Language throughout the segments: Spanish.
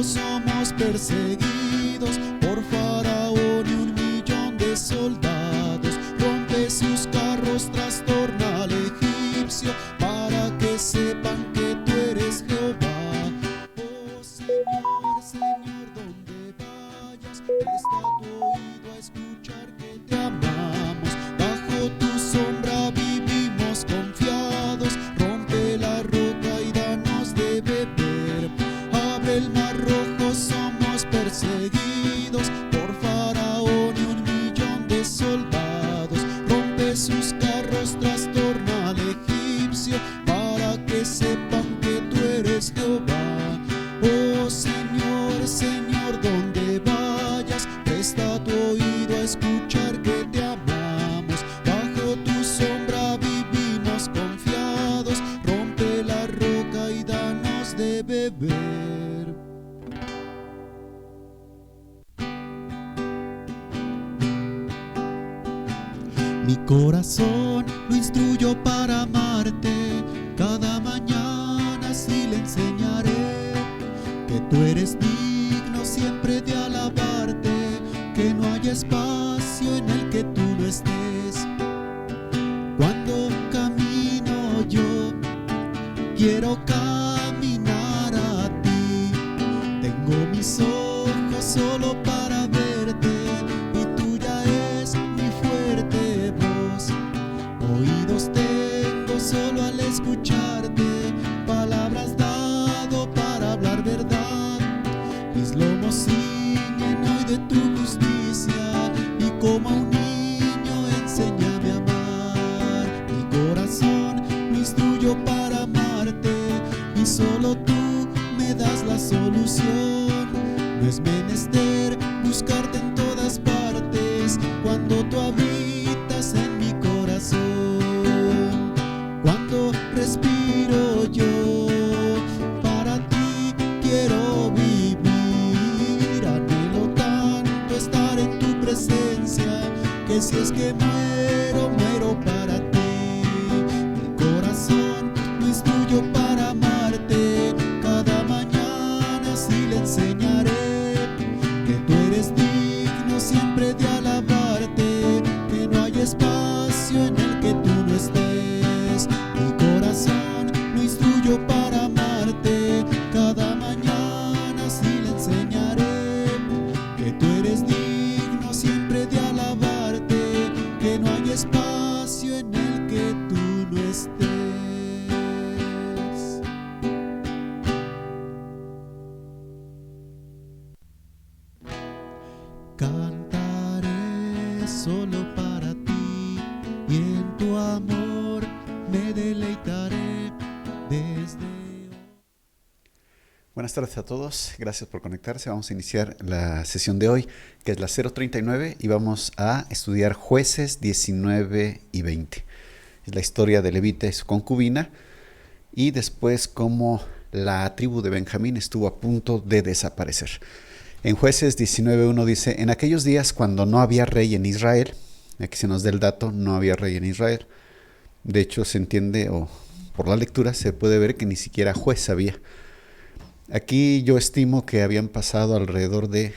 somos perseguidos por Faraón y 1,000,000 de soldados. Rompe sus carros, trastorna al egipcio, para que sepan que tú eres Jehová. Oh Señor, Señor, donde vayas, presta tu oído a escuchar que te amamos. Bajo tu sombra vivimos confiados. Rompe la roca y danos de beber. Abre el mar rojo, somos perseguidos por Faraón y 1,000,000 de soldados. Rompe sus carros, trastorna al egipcio, para que sepan que tú eres Jehová. Oh Señor, Señor, donde vayas, presta tu oído a escuchar que te amamos. Bajo tu sombra vivimos confiados. Rompe la roca y danos de beber. Mi corazón lo instruyo para amarte. Cada mañana así le enseñaré que tú eres digno siempre de alabarte, que no hay espacio en el que tú no estés. Cuando camino yo, quiero caminar a ti. Tengo mis ojos solo para verte, y tuya es mi fuerte voz. Oídos tengo solo al escucharte, palabras dado para hablar verdad. Mis lomos ciñen hoy de tu justicia, y como a un niño enséñame a amar. Mi corazón lo instruyo para amarte, y solo tú me das la solución. No es menester buscarte en todas partes, cuando tú habitas en mi corazón. Cuando respiro yo, para ti quiero vivir. Anhelo tanto estar en tu presencia, que si es que muero, muero para ti. Mi corazón lo instruyo para amarte. Cada mañana así le enseñaré que tú eres digno siempre de alabarte, que no hay espacio en el que tú no estés. Mi corazón lo instruyo para amarte. Cada mañana así le enseñaré que tú eres digno siempre de alabarte, que no hay espacio en el que tú no estés. Cantaré solo para ti, y en tu amor me deleitaré desde hoy. Buenas tardes a todos, gracias por conectarse. Vamos a iniciar la sesión de hoy, que es la 039, y vamos a estudiar Jueces 19 y 20. Es la historia de Levita y su concubina, y después cómo la tribu de Benjamín estuvo a punto de desaparecer. En Jueces 19:1 dice: en aquellos días, cuando no había rey en Israel, aquí se nos da el dato, no había rey en Israel. De hecho, se entiende, o por la lectura se puede ver, que ni siquiera juez había. Aquí yo estimo que habían pasado alrededor de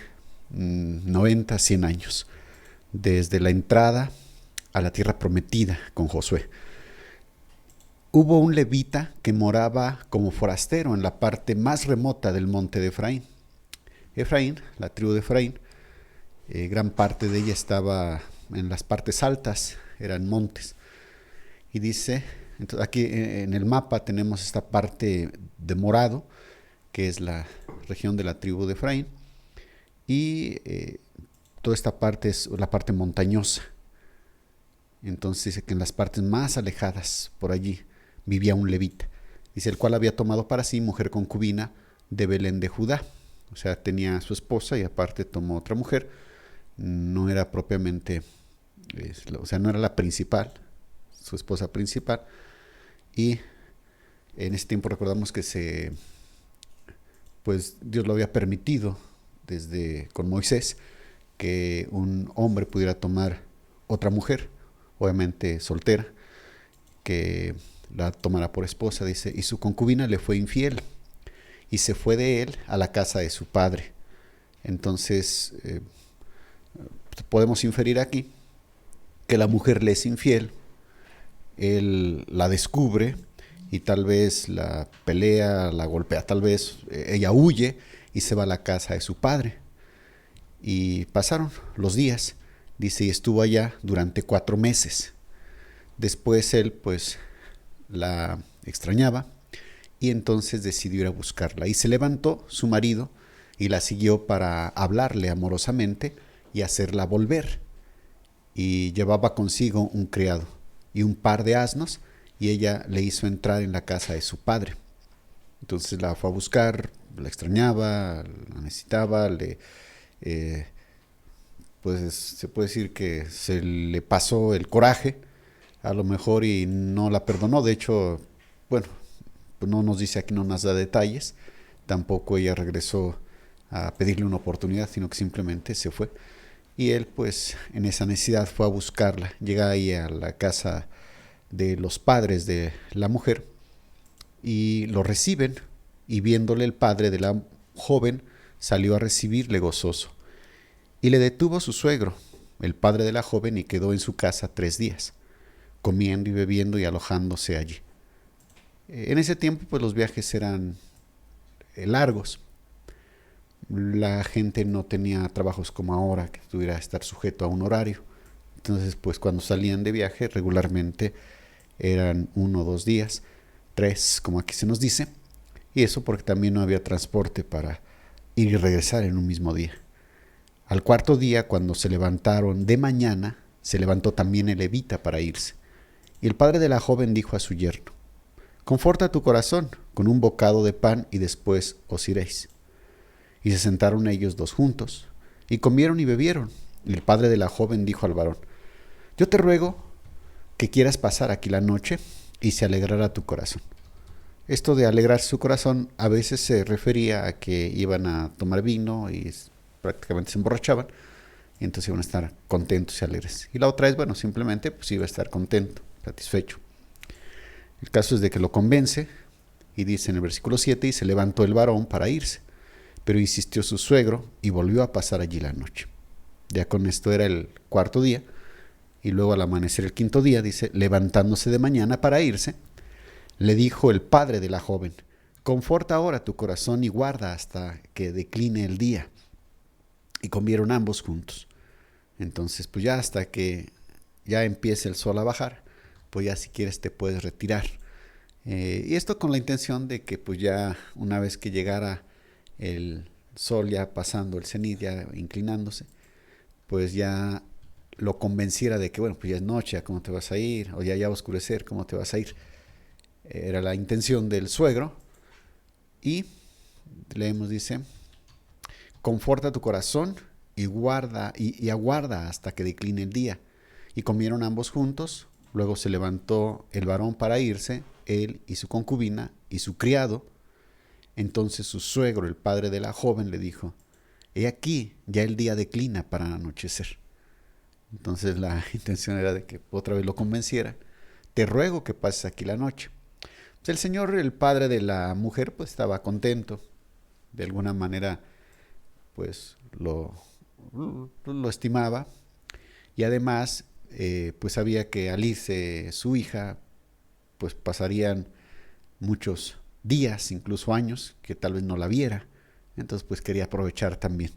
90, 100 años, desde la entrada a la tierra prometida con Josué. Hubo un levita que moraba como forastero en la parte más remota del monte de Efraín. Efraín, la tribu de Efraín, gran parte de ella estaba en las partes altas, eran montes. Y dice, entonces aquí en el mapa tenemos esta parte de morado, que es la región de la tribu de Efraín, y toda esta parte es la parte montañosa. Entonces dice que en las partes más alejadas, por allí, vivía un levita, dice, el cual había tomado para sí mujer concubina de Belén de Judá. O sea, tenía a su esposa y aparte tomó otra mujer. No era propiamente, o sea, no era la principal, su esposa principal. Y en ese tiempo recordamos que pues Dios lo había permitido con Moisés, que un hombre pudiera tomar otra mujer, obviamente soltera, que la tomara por esposa, dice, y su concubina le fue infiel. y se fue de él a la casa de su padre. Entonces, podemos inferir aquí que la mujer le es infiel, él la descubre y tal vez la pelea, la golpea, tal vez ella huye y se va a la casa de su padre. Y pasaron los días, dice, y estuvo allá durante 4 meses. Después él pues la extrañaba y entonces decidió ir a buscarla. Y se levantó su marido y la siguió para hablarle amorosamente y hacerla volver. Y llevaba consigo un criado y un par de asnos, y ella le hizo entrar en la casa de su padre. Entonces la fue a buscar, la extrañaba, la necesitaba, pues se puede decir que se le pasó el coraje, a lo mejor, y no la perdonó. De hecho, bueno, pues no nos dice aquí, no nos da detalles. Tampoco ella regresó a pedirle una oportunidad, sino que simplemente se fue. Y él, pues, en esa necesidad fue a buscarla. Llega ahí a la casa de los padres de la mujer y lo reciben. Y viéndole, el padre de la joven salió a recibirle gozoso. Y le detuvo su suegro, el padre de la joven, y quedó en su casa 3 días, comiendo y bebiendo y alojándose allí. En ese tiempo, pues, los viajes eran largos. La gente no tenía trabajos como ahora, que tuviera que estar sujeto a un horario. Entonces, pues, cuando salían de viaje, regularmente eran 1 o 2 días, 3, como aquí se nos dice, y eso porque también no había transporte para ir y regresar en un mismo día. Al 4.º día, cuando se levantaron de mañana, se levantó también el levita para irse. Y el padre de la joven dijo a su yerno: «Conforta tu corazón con un bocado de pan y después os iréis». Y se sentaron ellos 2 juntos, y comieron y bebieron. Y el padre de la joven dijo al varón: «Yo te ruego que quieras pasar aquí la noche, y se alegrará tu corazón». Esto de alegrar su corazón a veces se refería a que iban a tomar vino y prácticamente se emborrachaban, y entonces iban a estar contentos y alegres. Y la otra es, bueno, simplemente pues iba a estar contento, satisfecho. El caso es de que lo convence, y dice en el versículo 7, y se levantó el varón para irse, pero insistió su suegro y volvió a pasar allí la noche. Ya con esto era el 4.º día, y luego al amanecer el 5.º día, dice, levantándose de mañana para irse, le dijo el padre de la joven: «Conforta ahora tu corazón y guarda hasta que decline el día». Y comieron ambos juntos. Entonces, pues ya hasta que ya empiece el sol a bajar, pues ya si quieres te puedes retirar. Y esto con la intención de que pues ya una vez que llegara el sol ya pasando el cenit, ya inclinándose, pues ya lo convenciera de que bueno, pues ya es noche, ¿cómo te vas a ir? O ya va a oscurecer, ¿cómo te vas a ir? Era la intención del suegro. Y leemos, dice: «Conforta tu corazón y guarda y aguarda hasta que decline el día». Y comieron ambos juntos. Luego se levantó el varón para irse, él y su concubina y su criado. Entonces su suegro, el padre de la joven, le dijo: «He aquí, ya el día declina para anochecer». Entonces la intención era de que otra vez lo convenciera: «Te ruego que pases aquí la noche». Pues el señor, el padre de la mujer, pues estaba contento. De alguna manera, pues lo estimaba. Y además, pues sabía que al irse su hija, pues pasarían muchos días, incluso años, que tal vez no la viera. Entonces, pues quería aprovechar también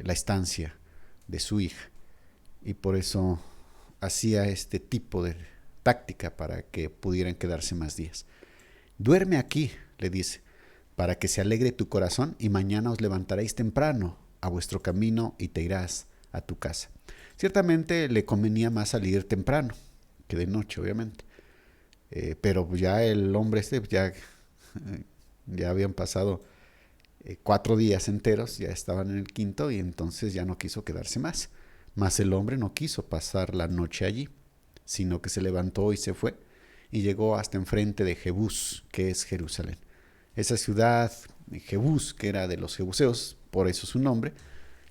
la estancia de su hija. Y por eso hacía este tipo de táctica para que pudieran quedarse más días. «Duerme aquí», le dice, «para que se alegre tu corazón, y mañana os levantaréis temprano a vuestro camino y te irás a tu casa». Ciertamente le convenía más salir temprano que de noche, obviamente. Pero ya el hombre ya habían pasado 4 días enteros, ya estaban en el 5.º, y entonces ya no quiso quedarse más. Mas el hombre no quiso pasar la noche allí, sino que se levantó y se fue, y llegó hasta enfrente de Jebús, que es Jerusalén. Esa ciudad, Jebús, que era de los jebuseos, por eso su nombre,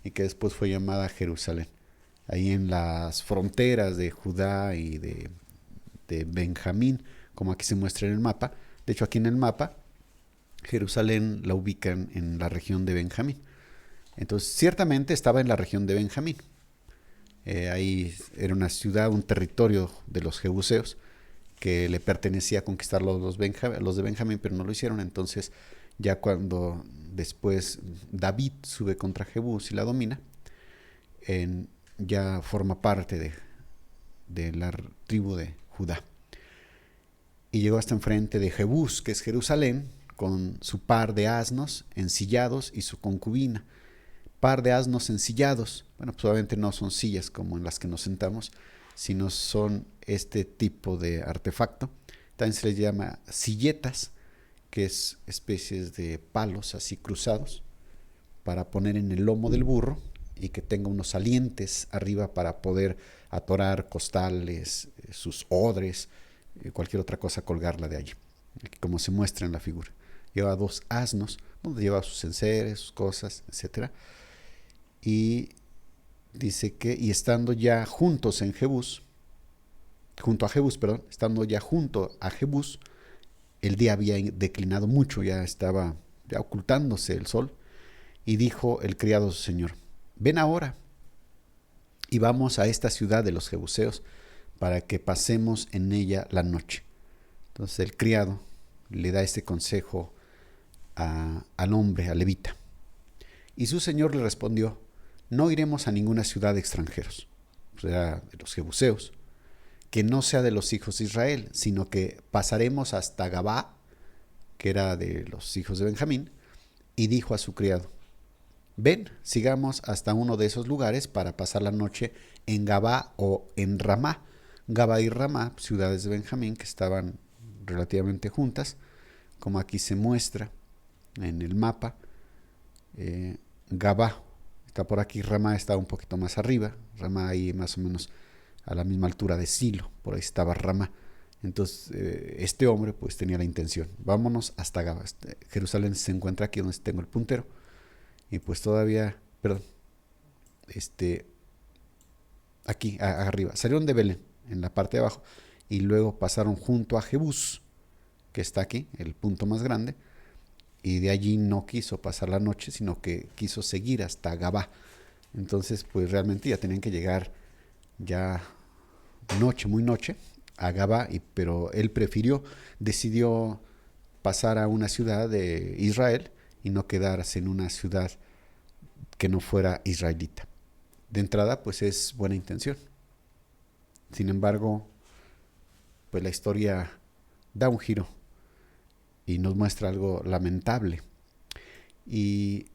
y que después fue llamada Jerusalén. Ahí en las fronteras de Judá y de Benjamín, como aquí se muestra en el mapa. De hecho, aquí en el mapa Jerusalén la ubican en la región de Benjamín. Entonces, ciertamente estaba en la región de Benjamín. Ahí era una ciudad, un territorio de los jebuseos que le pertenecía a conquistar los de Benjamín, pero no lo hicieron. Entonces, ya cuando después David sube contra Jebús y la domina, ya forma parte de la tribu de Judá. Y llegó hasta enfrente de Jebús, que es Jerusalén, con su par de asnos ensillados y su concubina. Par de asnos ensillados, bueno, pues obviamente no son sillas como en las que nos sentamos, sino son este tipo de artefacto. También se les llama silletas, que es especies de palos así cruzados para poner en el lomo del burro y que tenga unos salientes arriba para poder atorar costales, sus odres, cualquier otra cosa, colgarla de allí, como se muestra en la figura. Lleva 2 asnos, donde lleva sus enseres, sus cosas, etcétera. Y dice que, y estando ya juntos en Jebús, estando ya junto a Jebús, el día había declinado mucho, ya estaba ya ocultándose el sol, y dijo el criado a su señor: ven ahora y vamos a esta ciudad de los jebuseos para que pasemos en ella la noche. Entonces el criado le da este consejo al hombre, al levita. Y su señor le respondió: no iremos a ninguna ciudad de extranjeros, o sea, de los jebuseos, que no sea de los hijos de Israel, sino que pasaremos hasta Gabá, que era de los hijos de Benjamín, y dijo a su criado: ven, sigamos hasta uno de esos lugares para pasar la noche en Gabá o en Ramá. Gabá y Ramá, ciudades de Benjamín que estaban relativamente juntas, como aquí se muestra en el mapa. Gabá está por aquí, Ramá está un poquito más arriba, Ramá ahí más o menos a la misma altura de Silo, por ahí estaba Ramá. Entonces este hombre pues tenía la intención: vámonos hasta Gabá. Jerusalén se encuentra aquí donde tengo el puntero, y pues todavía, aquí arriba, salieron de Belén en la parte de abajo y luego pasaron junto a Jebús, que está aquí, el punto más grande, y de allí no quiso pasar la noche, sino que quiso seguir hasta Gabá. Entonces pues realmente ya tenían que llegar ya noche, muy noche, a Gabá, pero él decidió pasar a una ciudad de Israel y no quedarse en una ciudad que no fuera israelita. De entrada pues es buena intención. Sin embargo, pues la historia da un giro y nos muestra algo lamentable. Y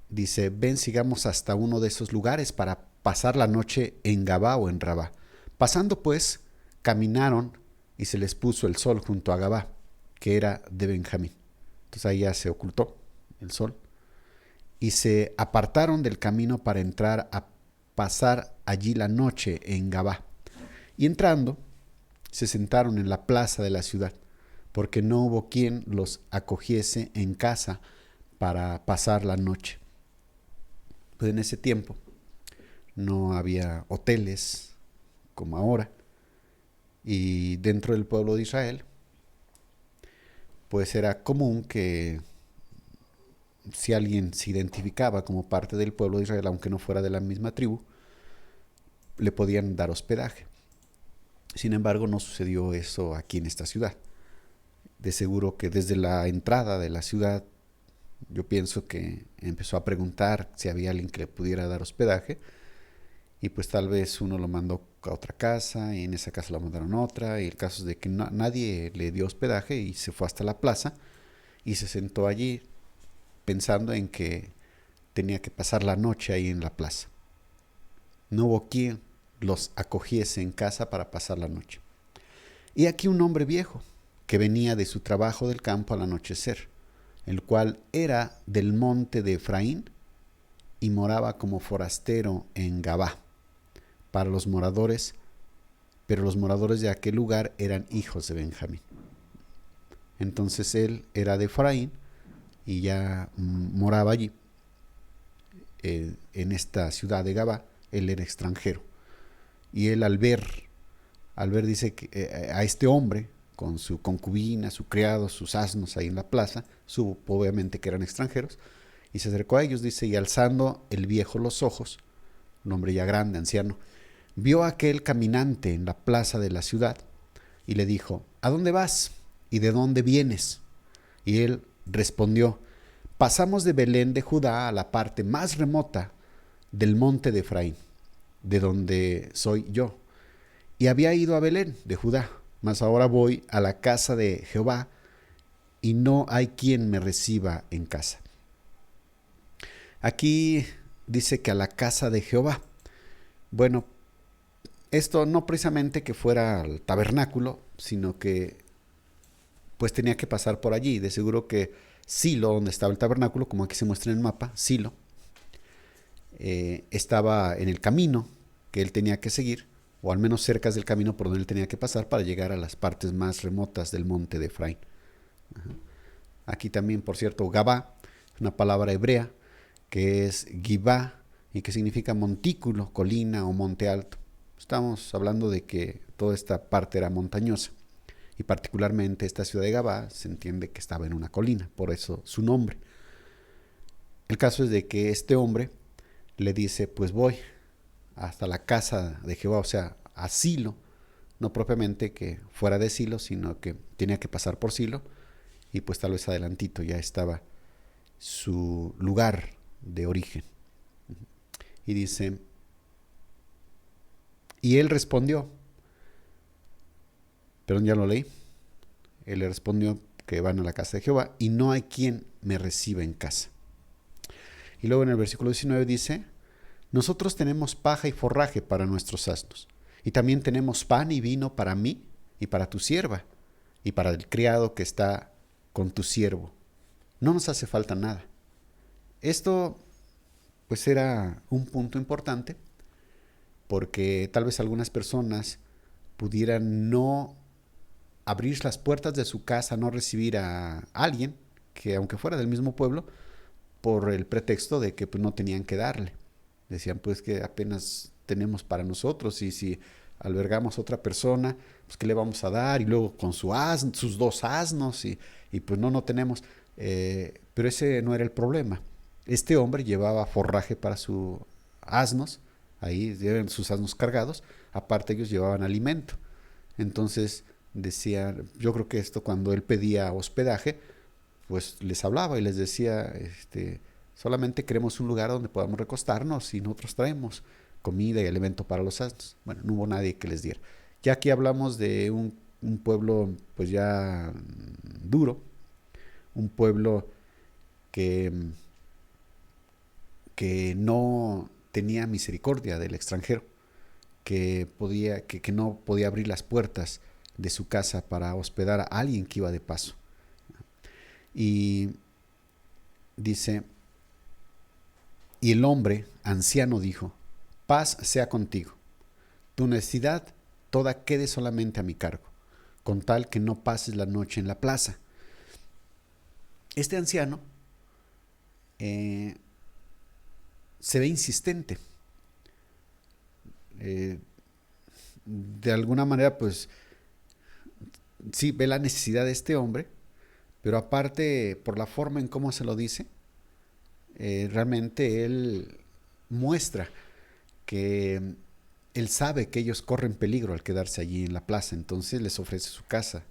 dice: ven, sigamos hasta uno de esos lugares para pasar la noche en Gabá o en Rabá. Pasando pues, caminaron y se les puso el sol junto a Gabá, que era de Benjamín. Entonces ahí ya se ocultó el sol. Y se apartaron del camino para entrar a pasar allí la noche en Gabá. Y entrando, se sentaron en la plaza de la ciudad, porque no hubo quien los acogiese en casa para pasar la noche. Pues en ese tiempo no había hoteles como ahora, y dentro del pueblo de Israel pues era común que si alguien se identificaba como parte del pueblo de Israel, aunque no fuera de la misma tribu, le podían dar hospedaje. Sin embargo, no sucedió eso aquí en esta ciudad. De seguro que desde la entrada de la ciudad, yo pienso que empezó a preguntar si había alguien que le pudiera dar hospedaje, y pues tal vez uno lo mandó a otra casa y en esa casa lo mandaron a otra, y el caso es de que nadie le dio hospedaje y se fue hasta la plaza y se sentó allí pensando en que tenía que pasar la noche ahí en la plaza. No hubo quien los acogiese en casa para pasar la noche. Y aquí un hombre viejo que venía de su trabajo del campo al anochecer, el cual era del monte de Efraín y moraba como forastero en Gabá para los moradores, pero los moradores de aquel lugar eran hijos de Benjamín. Entonces él era de Efraín y ya moraba allí, en esta ciudad de Gabá. Él era extranjero, y él al ver dice que a este hombre con su concubina, su criado, sus asnos ahí en la plaza, supo obviamente que eran extranjeros, y se acercó a ellos, dice, y alzando el viejo los ojos, un hombre ya grande, anciano, vio a aquel caminante en la plaza de la ciudad, y le dijo, ¿a dónde vas? ¿Y de dónde vienes? Y él respondió, pasamos de Belén de Judá a la parte más remota del monte de Efraín, de donde soy yo. Y había ido a Belén de Judá, mas ahora voy a la casa de Jehová, y no hay quien me reciba en casa. Aquí dice que a la casa de Jehová. Bueno, esto no precisamente que fuera al tabernáculo, sino que pues tenía que pasar por allí. De seguro que Silo, donde estaba el tabernáculo, como aquí se muestra en el mapa, Silo, estaba en el camino que él tenía que seguir, o al menos cerca del camino por donde él tenía que pasar para llegar a las partes más remotas del monte de Efraín. Ajá. Aquí también, por cierto, Gabá, una palabra hebrea que es Gibá y que significa montículo, colina o monte alto. Estamos hablando de que toda esta parte era montañosa y particularmente esta ciudad de Gabá se entiende que estaba en una colina, por eso su nombre. El caso es de que este hombre le dice, pues voy hasta la casa de Jehová, o sea, a Silo, no propiamente que fuera de Silo, sino que tenía que pasar por Silo, y pues tal vez adelantito ya estaba su lugar de origen. Y dice, y él respondió, pero ya lo leí, él le respondió que van a la casa de Jehová y no hay quien me reciba en casa. Y luego en el versículo 19 dice, nosotros tenemos paja y forraje para nuestros asnos, y también tenemos pan y vino para mí y para tu sierva, y para el criado que está con tu siervo. No nos hace falta nada. Esto pues era un punto importante, porque tal vez algunas personas pudieran no abrir las puertas de su casa, no recibir a alguien que aunque fuera del mismo pueblo, por el pretexto de que pues, no tenían que darle. Decían pues que apenas tenemos para nosotros y si albergamos a otra persona, pues qué le vamos a dar y luego con sus dos asnos y pues no tenemos. Pero ese no era el problema. Este hombre llevaba forraje para sus asnos, ahí eran sus asnos cargados, aparte ellos llevaban alimento. Entonces decía, yo creo que esto cuando él pedía hospedaje, pues les hablaba y les decía, solamente queremos un lugar donde podamos recostarnos y nosotros traemos comida y alimento para los asnos. Bueno, no hubo nadie que les diera. Ya aquí hablamos de un pueblo pues ya duro, un pueblo que no tenía misericordia del extranjero, que no podía abrir las puertas de su casa para hospedar a alguien que iba de paso. Y dice, y el hombre anciano dijo, paz sea contigo, tu necesidad toda quede solamente a mi cargo, con tal que no pases la noche en la plaza. Este anciano se ve insistente. De alguna manera, pues, sí ve la necesidad de este hombre, pero aparte, por la forma en cómo se lo dice, realmente él muestra que él sabe que ellos corren peligro al quedarse allí en la plaza, entonces les ofrece su casa.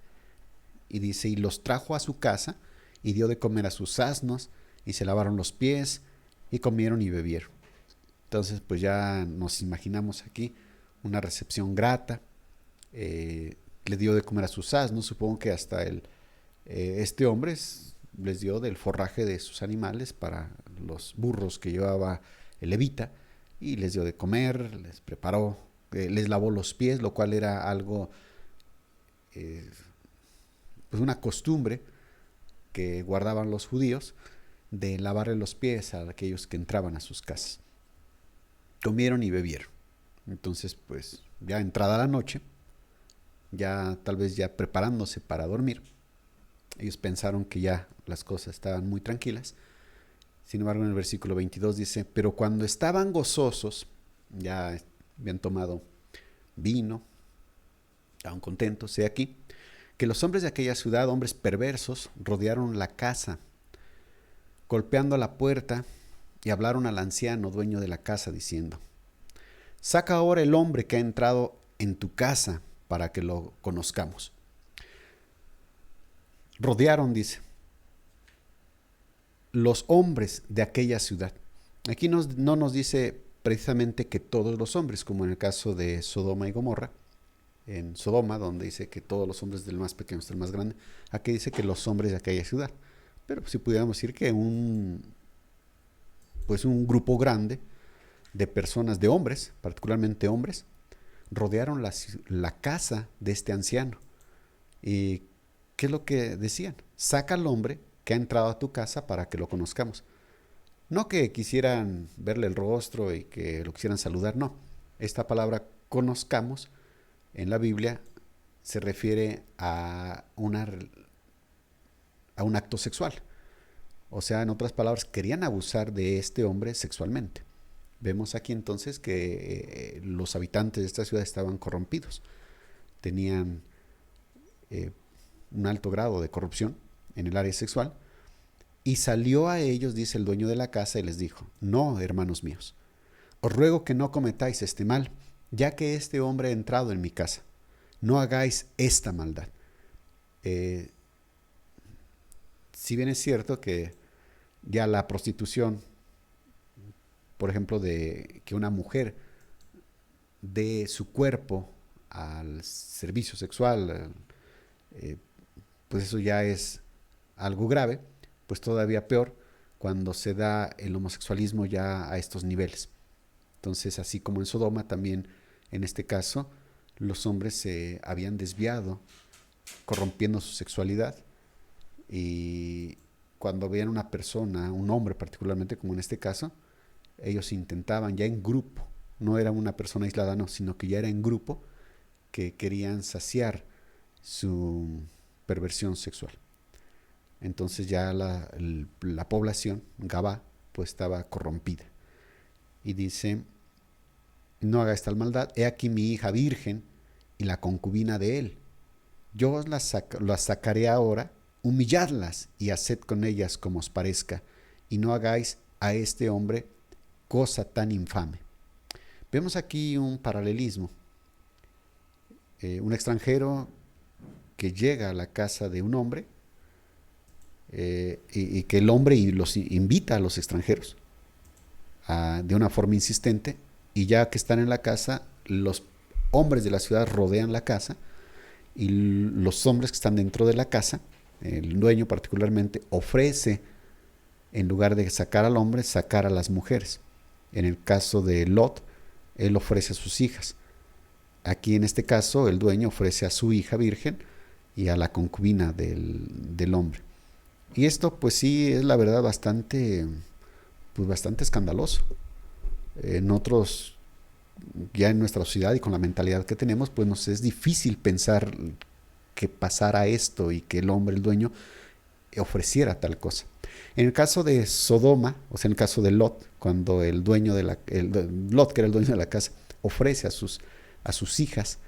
Y dice, y los trajo a su casa, y dio de comer a sus asnos, y se lavaron los pies, y comieron y bebieron. Entonces, pues ya nos imaginamos aquí una recepción grata. Le dio de comer a sus asnos, supongo que hasta este hombre les dio del forraje de sus animales para los burros que llevaba el levita, y les dio de comer, les preparó, les lavó los pies, lo cual era algo, pues una costumbre que guardaban los judíos, de lavarle los pies a aquellos que entraban a sus casas. Comieron y bebieron. Entonces, pues, ya entrada la noche, ya tal vez ya preparándose para dormir, ellos pensaron que ya las cosas estaban muy tranquilas. Sin embargo, en el versículo 22 dice, pero cuando estaban gozosos, ya habían tomado vino, estaban contentos, aquí, que los hombres de aquella ciudad, hombres perversos, rodearon la casa, golpeando la puerta, y hablaron al anciano, dueño de la casa, diciendo: saca ahora el hombre que ha entrado en tu casa para que lo conozcamos. Rodearon, dice, los hombres de aquella ciudad. Aquí no nos dice precisamente que todos los hombres, como en el caso de Sodoma y Gomorra, en Sodoma, donde dice que todos los hombres, del más pequeño hasta el más grande, aquí dice que los hombres de aquella ciudad. Pero si pudiéramos decir que un grupo grande de personas, de hombres, particularmente hombres, rodearon la casa de este anciano. ¿Y qué es lo que decían? Saca al hombre que ha entrado a tu casa para que lo conozcamos. No que quisieran verle el rostro y que lo quisieran saludar, no. Esta palabra conozcamos en la Biblia se refiere a un acto sexual. O sea, en otras palabras, querían abusar de este hombre sexualmente. Vemos aquí entonces que los habitantes de esta ciudad estaban corrompidos. Tenían un alto grado de corrupción en el área sexual. Y salió a ellos, dice el dueño de la casa, y les dijo: no, hermanos míos, os ruego que no cometáis este mal, ya que este hombre ha entrado en mi casa. No hagáis esta maldad. Si bien es cierto que ya la prostitución, por ejemplo, de que una mujer dé su cuerpo al servicio sexual, pues eso ya es algo grave, pues todavía peor cuando se da el homosexualismo ya a estos niveles. Entonces, así como en Sodoma, también en este caso, los hombres se habían desviado, corrompiendo su sexualidad, y cuando veían una persona, un hombre particularmente, como en este caso, ellos intentaban ya en grupo, no era una persona aislada, no, sino que ya era en grupo, que querían saciar su perversión sexual. Entonces ya la población, Gabá, pues estaba corrompida. Y dice: no hagáis tal maldad, he aquí mi hija virgen y la concubina de él. Yo os las sacaré ahora, humilladlas y haced con ellas como os parezca, y no hagáis a este hombre cosa tan infame. Vemos aquí un paralelismo. Un extranjero que llega a la casa de un hombre, y que el hombre los invita a los extranjeros de una forma insistente, y ya que están en la casa, los hombres de la ciudad rodean la casa, y los hombres que están dentro de la casa, el dueño particularmente, ofrece, en lugar de sacar al hombre, sacar a las mujeres. En el caso de Lot, él ofrece a sus hijas. Aquí en este caso el dueño ofrece a su hija virgen y a la concubina del hombre. Y esto pues sí es la verdad bastante escandaloso. En otros, ya en nuestra sociedad y con la mentalidad que tenemos, pues nos es difícil pensar que pasara esto y que el hombre, el dueño, ofreciera tal cosa. En el caso de Sodoma, o sea en el caso de Lot, cuando el dueño de Lot, que era el dueño de la casa, ofrece a sus hijas,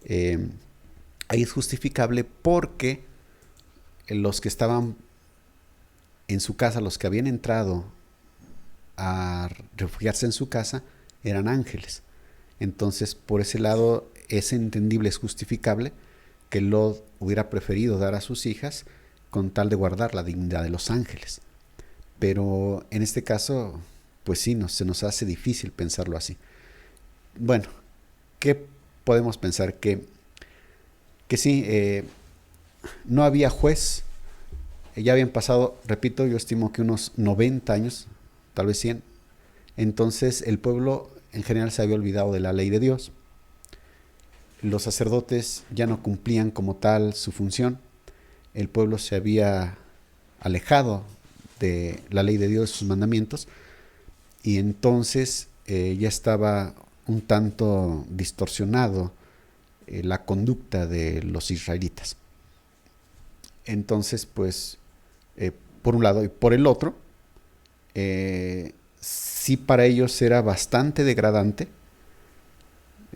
ahí es justificable porque los que estaban en su casa, los que habían entrado a refugiarse en su casa, eran ángeles. Entonces, por ese lado es entendible, es justificable que Lot hubiera preferido dar a sus hijas con tal de guardar la dignidad de los ángeles. Pero en este caso, pues sí, se nos hace difícil pensarlo así. Bueno, ¿qué podemos pensar? Que sí, no había juez. Ya habían pasado, repito, yo estimo que unos 90 años, tal vez 100. Entonces el pueblo en general se había olvidado de la ley de Dios. Los sacerdotes ya no cumplían como tal su función. El pueblo se había alejado de la ley de Dios, sus mandamientos, y entonces ya estaba un tanto distorsionado la conducta de los israelitas. Entonces, pues, por un lado y por el otro, sí para ellos era bastante degradante,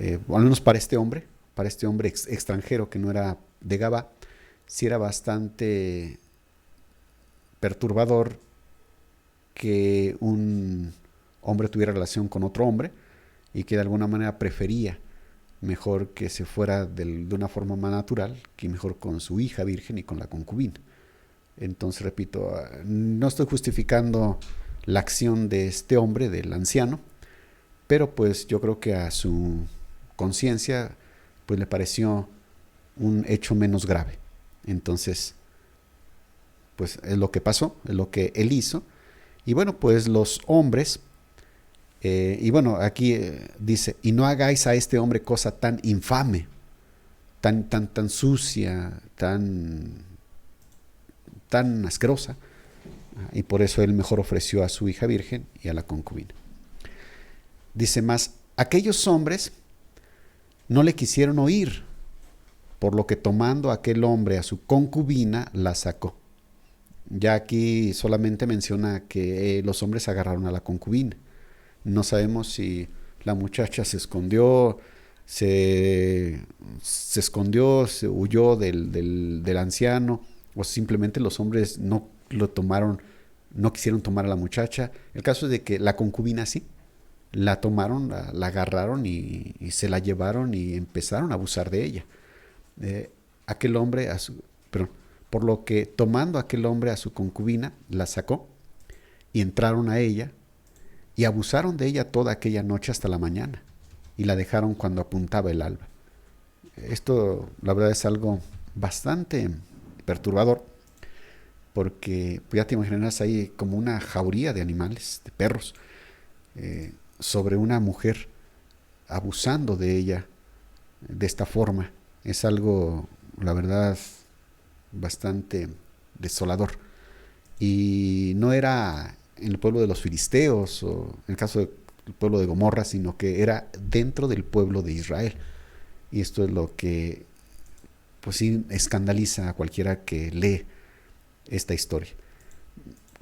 al menos para este hombre, para este hombre extranjero que no era de Gabá, sí era bastante perturbador que un hombre tuviera relación con otro hombre y que de alguna manera prefería mejor que se fuera de una forma más natural que mejor con su hija virgen y con la concubina. Entonces, repito, no estoy justificando la acción de este hombre, del anciano, pero pues yo creo que a su conciencia pues le pareció un hecho menos grave. Entonces, pues es lo que pasó, es lo que él hizo. Y bueno, pues los hombres, y bueno, aquí dice, y no hagáis a este hombre cosa tan infame, tan sucia, tan asquerosa. Y por eso él mejor ofreció a su hija virgen y a la concubina. Dice más, aquellos hombres no le quisieron oír, por lo que tomando aquel hombre a su concubina, la sacó. Ya aquí solamente menciona que los hombres agarraron a la concubina. No sabemos si la muchacha se escondió, se huyó del anciano, o simplemente los hombres no lo tomaron, no quisieron tomar a la muchacha. El caso es de que la concubina sí, la tomaron, la agarraron y se la llevaron y empezaron a abusar de ella. Aquel hombre, por lo que tomando aquel hombre a su concubina, la sacó y entraron a ella y abusaron de ella toda aquella noche hasta la mañana y la dejaron cuando apuntaba el alba. Esto, la verdad, es algo bastante perturbador, porque ya te imaginas ahí como una jauría de animales, de perros, sobre una mujer, abusando de ella de esta forma. Es algo, la verdad, bastante desolador. Y no era en el pueblo de los filisteos o en el caso del pueblo de Gomorra, sino que era dentro del pueblo de Israel. Y esto es lo que pues sí escandaliza a cualquiera que lee esta historia.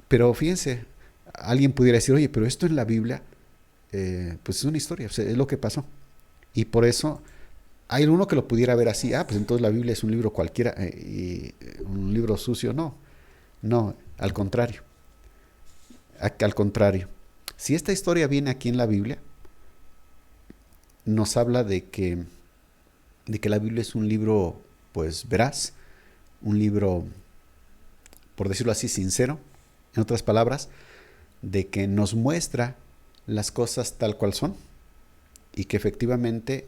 Pero fíjense, alguien pudiera decir, oye, pero esto en la Biblia pues es una historia, o sea, es lo que pasó. Y por eso hay uno que lo pudiera ver así, pues entonces la Biblia es un libro cualquiera, y un libro sucio. No, al contrario. Al contrario. Si esta historia viene aquí en la Biblia, nos habla de que la Biblia es un libro, pues, veraz, un libro, por decirlo así, sincero, en otras palabras, de que nos muestra las cosas tal cual son y que efectivamente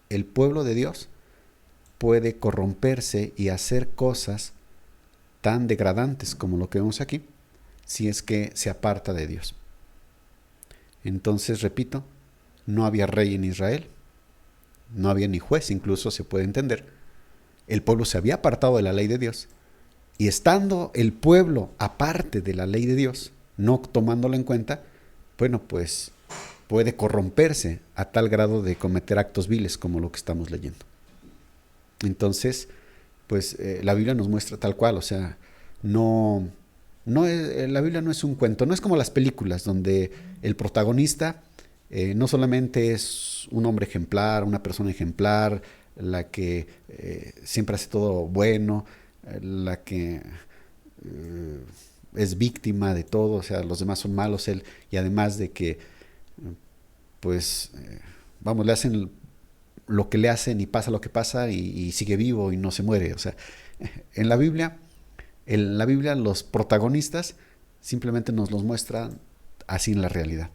el pueblo de Dios puede corromperse y hacer cosas tan degradantes como lo que vemos aquí, si es que se aparta de Dios. Entonces, repito, no había rey en Israel, no había ni juez, incluso se puede entender. El pueblo se había apartado de la ley de Dios, y estando el pueblo aparte de la ley de Dios, no tomándolo en cuenta, bueno, pues puede corromperse a tal grado de cometer actos viles como lo que estamos leyendo. Entonces, pues la Biblia nos muestra tal cual, o sea, la Biblia no es un cuento, no es como las películas donde el protagonista no solamente es un hombre ejemplar, una persona ejemplar, la que siempre hace todo bueno, la que es víctima de todo, o sea, los demás son malos, él, y además de que pues le hacen lo que le hacen y pasa lo que pasa y sigue vivo y no se muere. O sea, en la Biblia los protagonistas simplemente nos los muestran así en la realidad.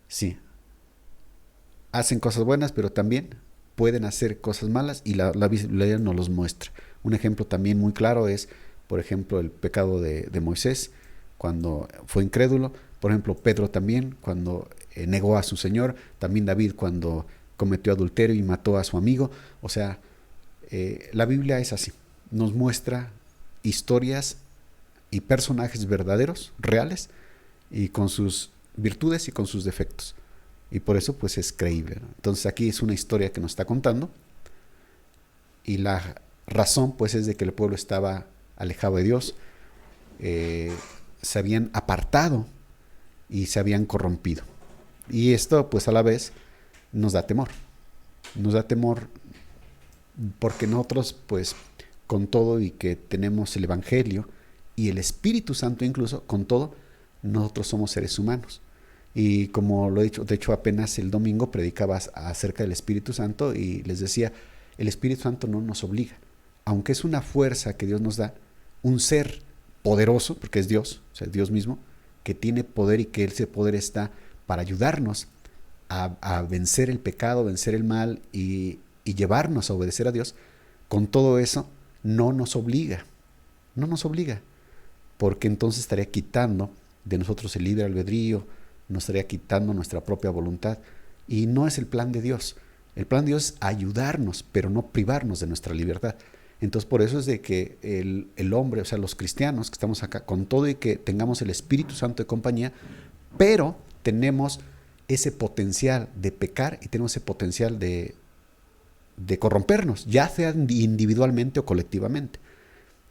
Sí, hacen cosas buenas, pero también pueden hacer cosas malas y la Biblia nos los muestra. Un ejemplo también muy claro es, por ejemplo, el pecado de Moisés cuando fue incrédulo. Por ejemplo, Pedro también cuando negó a su Señor. También David cuando cometió adulterio y mató a su amigo. O sea, la Biblia es así. Nos muestra historias y personajes verdaderos, reales, y con sus virtudes y con sus defectos. Y por eso pues es creíble, ¿no? Entonces aquí es una historia que nos está contando. Y la razón pues es de que el pueblo estaba alejado de Dios. Se habían apartado y se habían corrompido. Y esto pues a la vez nos da temor. Nos da temor porque nosotros, pues, con todo y que tenemos el Evangelio y el Espíritu Santo incluso, con todo, nosotros somos seres humanos. Y como lo he dicho, de hecho apenas el domingo predicaba acerca del Espíritu Santo y les decía, el Espíritu Santo no nos obliga, aunque es una fuerza que Dios nos da, un ser poderoso, porque es Dios, o sea, Dios mismo, que tiene poder y que ese poder está para ayudarnos a vencer el pecado, vencer el mal y llevarnos a obedecer a Dios. Con todo eso no nos obliga, porque entonces estaría quitando de nosotros el libre albedrío, nos estaría quitando nuestra propia voluntad, y no es el plan de Dios. El plan de Dios es ayudarnos, pero no privarnos de nuestra libertad. Entonces por eso es de que el hombre, o sea, los cristianos que estamos acá, con todo y que tengamos el Espíritu Santo de compañía, pero tenemos ese potencial de pecar y tenemos ese potencial de corrompernos, ya sea individualmente o colectivamente.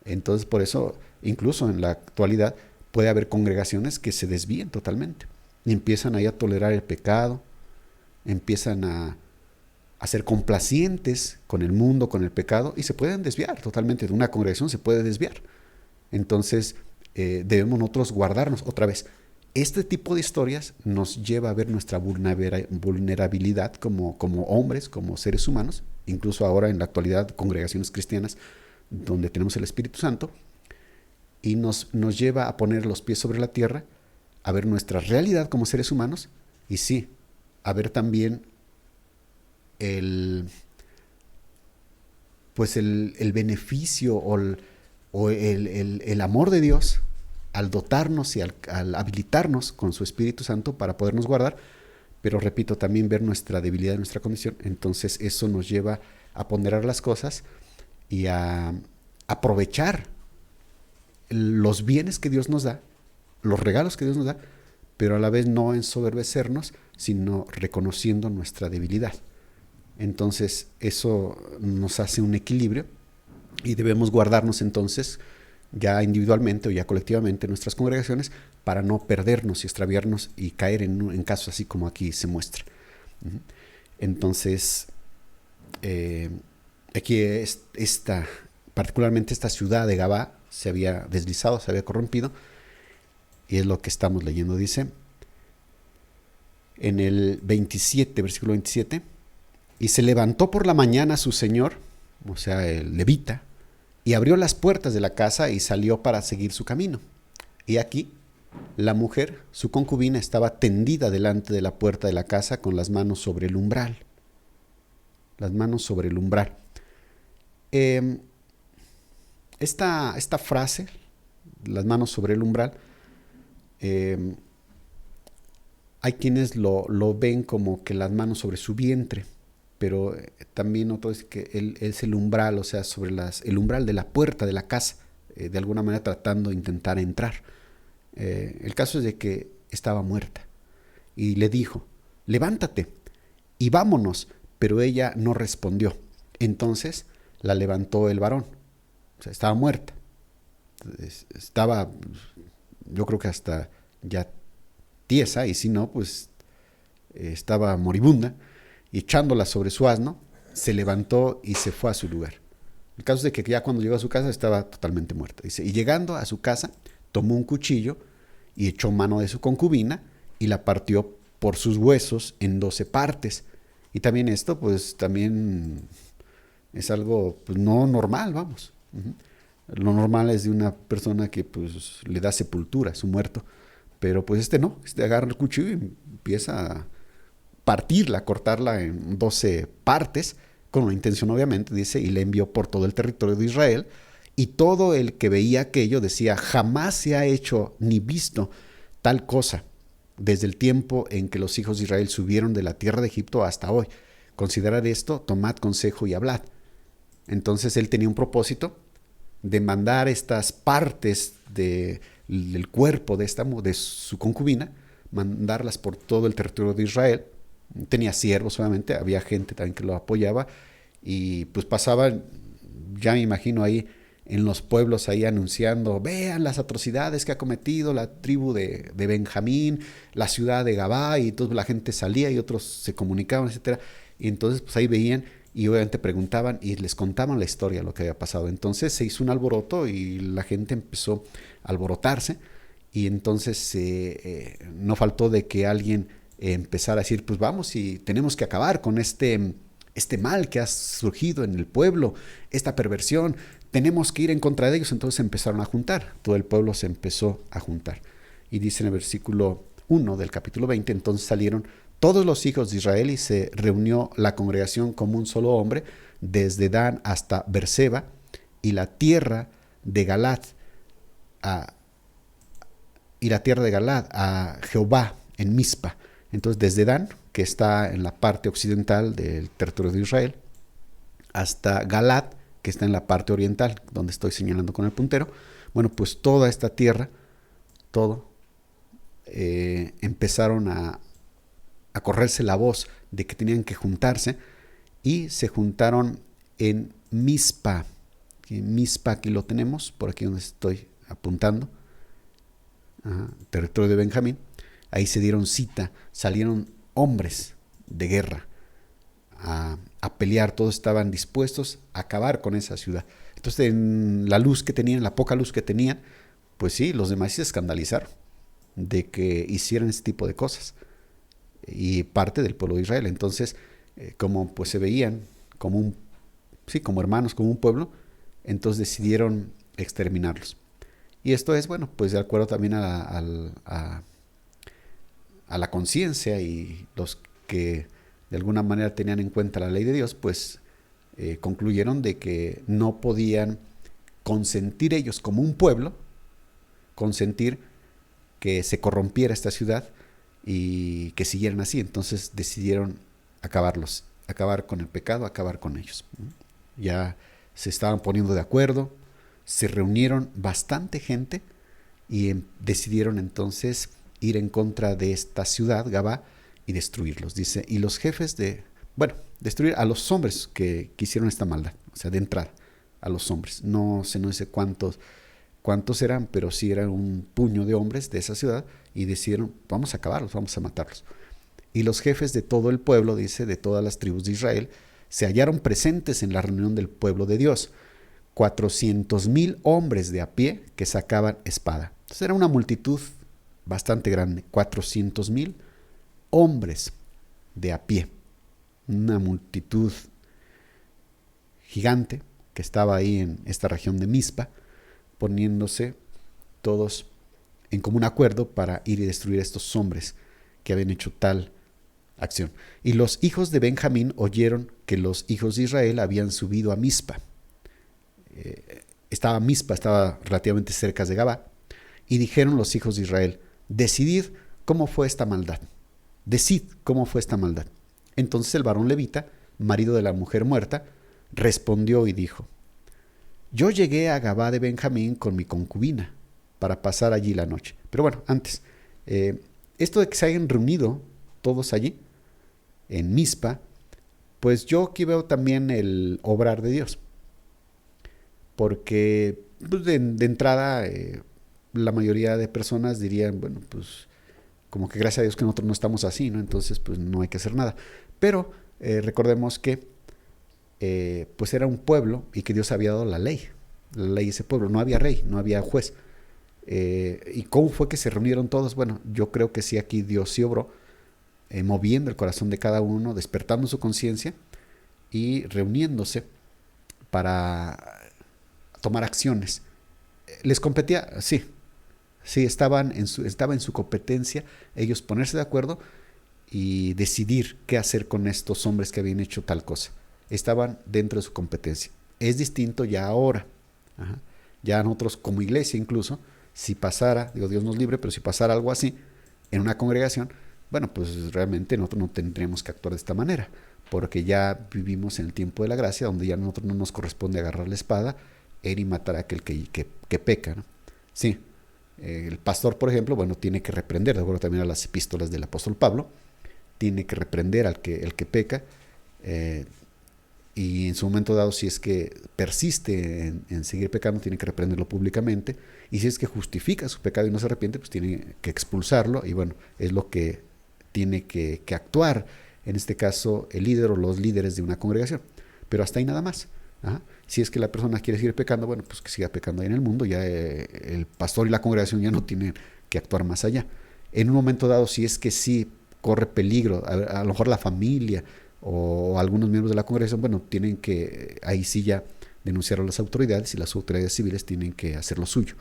Entonces por eso, incluso en la actualidad, puede haber congregaciones que se desvíen totalmente y empiezan ahí a tolerar el pecado, empiezan a ser complacientes con el mundo, con el pecado, y se pueden desviar totalmente. De una congregación se puede desviar. Entonces debemos nosotros guardarnos otra vez. Este tipo de historias nos lleva a ver nuestra vulnerabilidad como hombres, como seres humanos, incluso ahora en la actualidad congregaciones cristianas donde tenemos el Espíritu Santo, y nos lleva a poner los pies sobre la tierra, a ver nuestra realidad como seres humanos, y sí, a ver también el beneficio o el amor de Dios al dotarnos y al habilitarnos con su Espíritu Santo para podernos guardar, pero repito, también ver nuestra debilidad, nuestra condición. Entonces eso nos lleva a ponderar las cosas y a aprovechar los bienes que Dios nos da, los regalos que Dios nos da, pero a la vez no ensoberbecernos, sino reconociendo nuestra debilidad. Entonces eso nos hace un equilibrio y debemos guardarnos entonces ya individualmente o ya colectivamente en nuestras congregaciones para no perdernos y extraviarnos y caer en casos así como aquí se muestra. Entonces aquí particularmente esta ciudad de Gabá se había deslizado, se había corrompido, y es lo que estamos leyendo. Dice en el 27, versículo 27, y se levantó por la mañana su señor, o sea, el levita, y abrió las puertas de la casa y salió para seguir su camino. Y aquí la mujer, su concubina, estaba tendida delante de la puerta de la casa con las manos sobre el umbral. Las manos sobre el umbral. Esta frase, las manos sobre el umbral, hay quienes lo ven como que las manos sobre su vientre, pero también otro es que él es el umbral, o sea, sobre el umbral de la puerta de la casa, de alguna manera tratando de intentar entrar. El caso es de que estaba muerta y le dijo, levántate y vámonos, pero ella no respondió. Entonces la levantó el varón, o sea, estaba muerta, estaba, yo creo que hasta ya tiesa, y si no, pues estaba moribunda, y echándola sobre su asno, se levantó y se fue a su lugar. El caso es de que ya cuando llegó a su casa estaba totalmente muerta. Dice, y llegando a su casa, tomó un cuchillo y echó mano de su concubina y la partió por sus huesos en 12 partes. Y también esto, pues también es algo pues, no normal, vamos. Lo normal es de una persona que pues le da sepultura a su muerto. Pero pues no, agarra el cuchillo y empieza a partirla, cortarla en 12 partes, con una intención obviamente, dice, y la envió por todo el territorio de Israel, y todo el que veía aquello decía, jamás se ha hecho ni visto tal cosa desde el tiempo en que los hijos de Israel subieron de la tierra de Egipto hasta hoy. Considerad esto, tomad consejo y hablad. Entonces él tenía un propósito de mandar estas partes del cuerpo de su concubina, mandarlas por todo el territorio de Israel. Tenía siervos, obviamente, había gente también que lo apoyaba, y pues pasaba, ya me imagino ahí en los pueblos ahí anunciando, vean las atrocidades que ha cometido la tribu de Benjamín, la ciudad de Gabá, y entonces la gente salía y otros se comunicaban, etcétera, y entonces pues ahí veían y obviamente preguntaban y les contaban la historia, lo que había pasado. Entonces se hizo un alboroto y la gente empezó a alborotarse, y entonces no faltó de que alguien empezara a decir, pues vamos y tenemos que acabar con este mal que ha surgido en el pueblo, esta perversión, tenemos que ir en contra de ellos. Entonces se empezaron a juntar, todo el pueblo se empezó a juntar. Y dice en el versículo 1 del capítulo 20, entonces salieron todos los hijos de Israel y se reunió la congregación como un solo hombre, desde Dan hasta Berseba, y la tierra de Galad a Jehová en Mizpa. Entonces desde Dan, que está en la parte occidental del territorio de Israel, hasta Galad, que está en la parte oriental, donde estoy señalando con el puntero. Bueno, pues toda esta tierra, empezaron a correrse la voz de que tenían que juntarse, y se juntaron en Mizpa. Mizpa, aquí lo tenemos, por aquí donde estoy apuntando, territorio de Benjamín. Ahí se dieron cita, salieron hombres de guerra a pelear, todos estaban dispuestos a acabar con esa ciudad. Entonces, en la luz que tenían, la poca luz que tenían, pues sí, los demás se escandalizaron de que hicieran este tipo de cosas, y parte del pueblo de Israel. Entonces, como pues se veían como como hermanos, como un pueblo, entonces decidieron exterminarlos. Y esto es, bueno, pues de acuerdo también a la conciencia, y los que de alguna manera tenían en cuenta la ley de Dios, pues concluyeron de que no podían consentir ellos como un pueblo, consentir que se corrompiera esta ciudad y que siguieran así. Entonces decidieron acabar con el pecado, acabar con ellos. Ya se estaban poniendo de acuerdo, se reunieron bastante gente y decidieron entonces ir en contra de esta ciudad, Gabá, y destruirlos. Dice, y los jefes destruir a los hombres que hicieron esta maldad, o sea, de entrada, a los hombres. No sé cuántos eran, pero sí eran un puño de hombres de esa ciudad, y decidieron, vamos a acabarlos, vamos a matarlos. Y los jefes de todo el pueblo, dice, de todas las tribus de Israel, se hallaron presentes en la reunión del pueblo de Dios, 400,000 hombres de a pie que sacaban espada. Entonces era una multitud bastante grande, 400,000 hombres de a pie, una multitud gigante que estaba ahí en esta región de Mizpa, poniéndose todos en común acuerdo para ir y destruir a estos hombres que habían hecho tal acción. Y los hijos de Benjamín oyeron que los hijos de Israel habían subido a Mizpa. Mizpa estaba relativamente cerca de Gabá, y dijeron los hijos de Israel, decidid cómo fue esta maldad. Decid cómo fue esta maldad. Entonces el varón levita, marido de la mujer muerta, respondió y dijo, yo llegué a Gabá de Benjamín con mi concubina para pasar allí la noche. Pero bueno, antes, esto de que se hayan reunido todos allí, en Mizpa, pues yo aquí veo también el obrar de Dios. Porque pues de entrada la mayoría de personas dirían, bueno, pues como que gracias a Dios que nosotros no estamos así, ¿no? Entonces pues no hay que hacer nada. Pero recordemos que pues era un pueblo y que Dios había dado la ley a ese pueblo. No había rey, no había juez. ¿Y cómo fue que se reunieron todos? Bueno, yo creo que sí, aquí Dios sí obró, moviendo el corazón de cada uno, despertando su conciencia y reuniéndose para tomar acciones. ¿Les competía? Sí, estaba en su competencia ellos ponerse de acuerdo y decidir qué hacer con estos hombres que habían hecho tal cosa. Estaban dentro de su competencia. Es distinto ya ahora. Ya nosotros como iglesia incluso, si pasara, Dios nos libre, pero si pasara algo así en una congregación, bueno, pues realmente nosotros no tendríamos que actuar de esta manera, porque ya vivimos en el tiempo de la gracia, donde ya a nosotros no nos corresponde agarrar la espada, y matar a aquel que peca, ¿no? Sí, el pastor, por ejemplo, bueno, tiene que reprender, de acuerdo también a las epístolas del apóstol Pablo, tiene que reprender el que peca, y en su momento dado, si es que persiste en seguir pecando, tiene que reprenderlo públicamente, y si es que justifica su pecado y no se arrepiente, pues tiene que expulsarlo, y bueno, es lo que tiene que actuar, en este caso, el líder o los líderes de una congregación. pero hasta ahí nada más. Ajá. Si es que la persona quiere seguir pecando, bueno, pues que siga pecando ahí en el mundo, ya el pastor y la congregación ya no tienen que actuar más allá. En un momento dado, si es que sí corre peligro, a lo mejor la familia o algunos miembros de la congregación, bueno, tienen que ahí sí ya denunciar a las autoridades, y las autoridades civiles tienen que hacer lo suyo.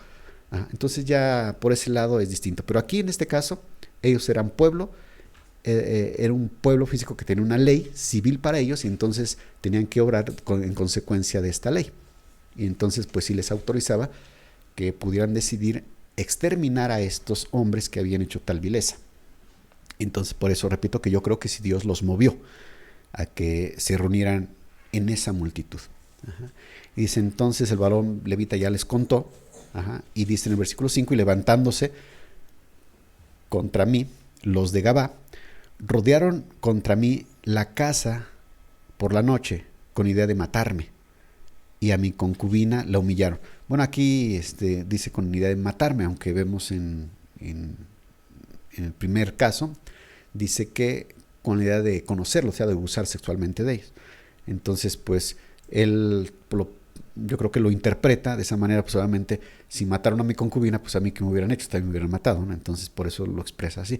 Entonces ya por ese lado es distinto. Pero aquí en este caso, ellos eran pueblo, era un pueblo físico que tenía una ley civil para ellos, y entonces tenían que obrar en consecuencia de esta ley. Y entonces pues sí les autorizaba que pudieran decidir exterminar a estos hombres que habían hecho tal vileza. Entonces por eso repito que yo creo que si Dios los movió a que se reunieran en esa multitud. Ajá. Y dice, entonces el varón levita ya les contó, y dice en el versículo 5, y levantándose contra mí, los de Gabá rodearon contra mí la casa por la noche con idea de matarme, y a mi concubina la humillaron. Bueno, aquí dice con idea de matarme, aunque vemos en el primer caso, dice que con la idea de conocerlo, o sea, de abusar sexualmente de ellos. Entonces, pues, él yo creo que lo interpreta de esa manera, pues obviamente, si mataron a mi concubina, pues a mí que me hubieran hecho, también me hubieran matado, ¿no? Entonces, por eso lo expresa así.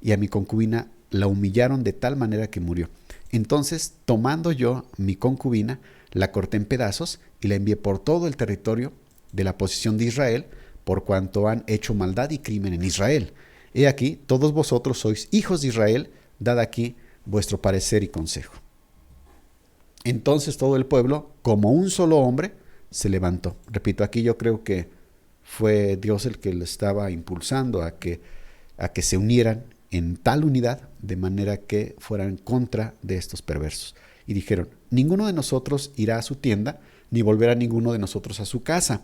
Y a mi concubina la humillaron de tal manera que murió. Entonces, tomando yo mi concubina, la corté en pedazos y la envié por todo el territorio de la posesión de Israel, por cuanto han hecho maldad y crimen en Israel. He aquí, todos vosotros sois hijos de Israel, dad aquí vuestro parecer y consejo. Entonces todo el pueblo, como un solo hombre, se levantó. Repito, aquí yo creo que fue Dios el que le estaba impulsando a que se unieran en tal unidad, de manera que fueran contra de estos perversos. Y dijeron, ninguno de nosotros irá a su tienda, ni volverá ninguno de nosotros a su casa.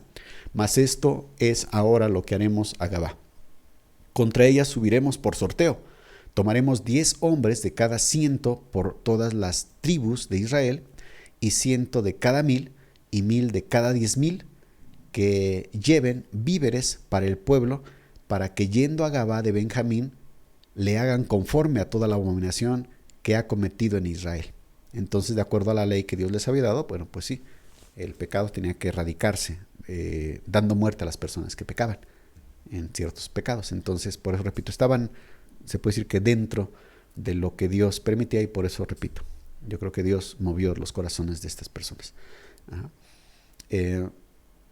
Mas esto es ahora lo que haremos a Gabá. Contra ella subiremos por sorteo. Tomaremos 10 hombres de cada 100 por todas las tribus de Israel, y 100 de cada 1000, y 1000 de cada 10,000, que lleven víveres para el pueblo, para que yendo a Gabá de Benjamín, le hagan conforme a toda la abominación que ha cometido en Israel. Entonces, de acuerdo a la ley que Dios les había dado, bueno, pues sí, el pecado tenía que erradicarse, dando muerte a las personas que pecaban en ciertos pecados. Entonces, por eso repito, estaban, se puede decir que dentro de lo que Dios permitía, y por eso repito, yo creo que Dios movió los corazones de estas personas.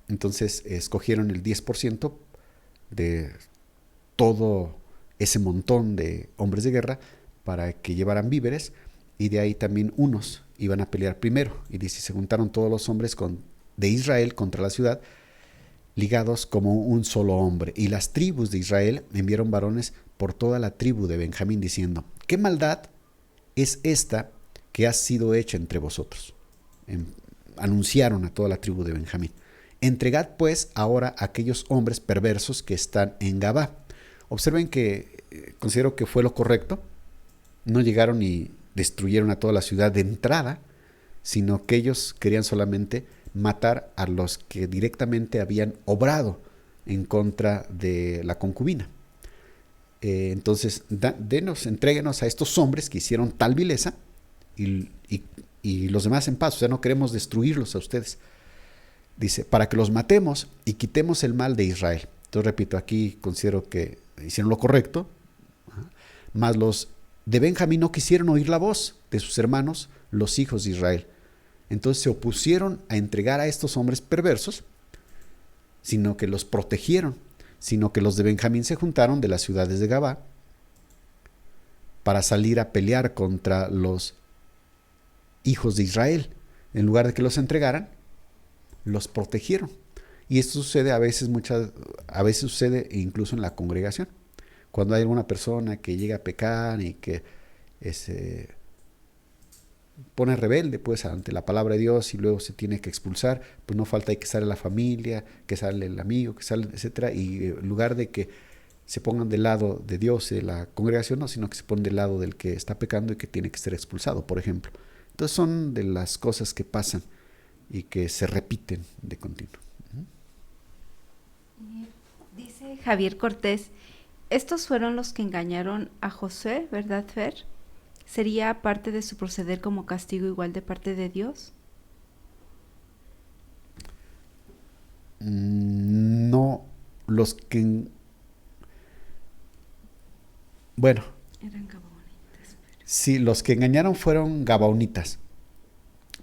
Entonces escogieron el 10% de todo ese montón de hombres de guerra para que llevaran víveres, y de ahí también unos iban a pelear primero. Y dice, se juntaron todos los hombres de Israel contra la ciudad, ligados como un solo hombre. Y las tribus de Israel enviaron varones por toda la tribu de Benjamín, diciendo, ¿qué maldad es esta que ha sido hecha entre vosotros? Anunciaron a toda la tribu de Benjamín. Entregad pues ahora a aquellos hombres perversos que están en Gabá. Observen que considero que fue lo correcto. No llegaron y destruyeron a toda la ciudad de entrada, sino que ellos querían solamente matar a los que directamente habían obrado en contra de la concubina. Entonces, entréguenos a estos hombres que hicieron tal vileza, y los demás en paz. O sea, no queremos destruirlos a ustedes. Dice, para que los matemos y quitemos el mal de Israel. Entonces, repito, aquí considero que hicieron lo correcto, mas los de Benjamín no quisieron oír la voz de sus hermanos, los hijos de Israel. Entonces se opusieron a entregar a estos hombres perversos, sino que los protegieron, sino que los de Benjamín se juntaron de las ciudades de Gabá para salir a pelear contra los hijos de Israel. En lugar de que los entregaran, los protegieron. Y esto sucede a veces sucede incluso en la congregación. Cuando hay alguna persona que llega a pecar y que se pone rebelde pues ante la palabra de Dios, y luego se tiene que expulsar, pues no falta que sale la familia, que sale el amigo, que sale, etcétera, y en lugar de que se pongan del lado de Dios y de la congregación, no, sino que se ponen del lado del que está pecando y que tiene que ser expulsado, por ejemplo. Entonces son de las cosas que pasan y que se repiten de continuo. Dice Javier Cortés, estos fueron los que engañaron a José, ¿verdad, Fer? ¿Sería parte de su proceder como castigo igual de parte de Dios? no, los que... Bueno, Eran gabaonitas. sí, los que engañaron fueron gabaonitas.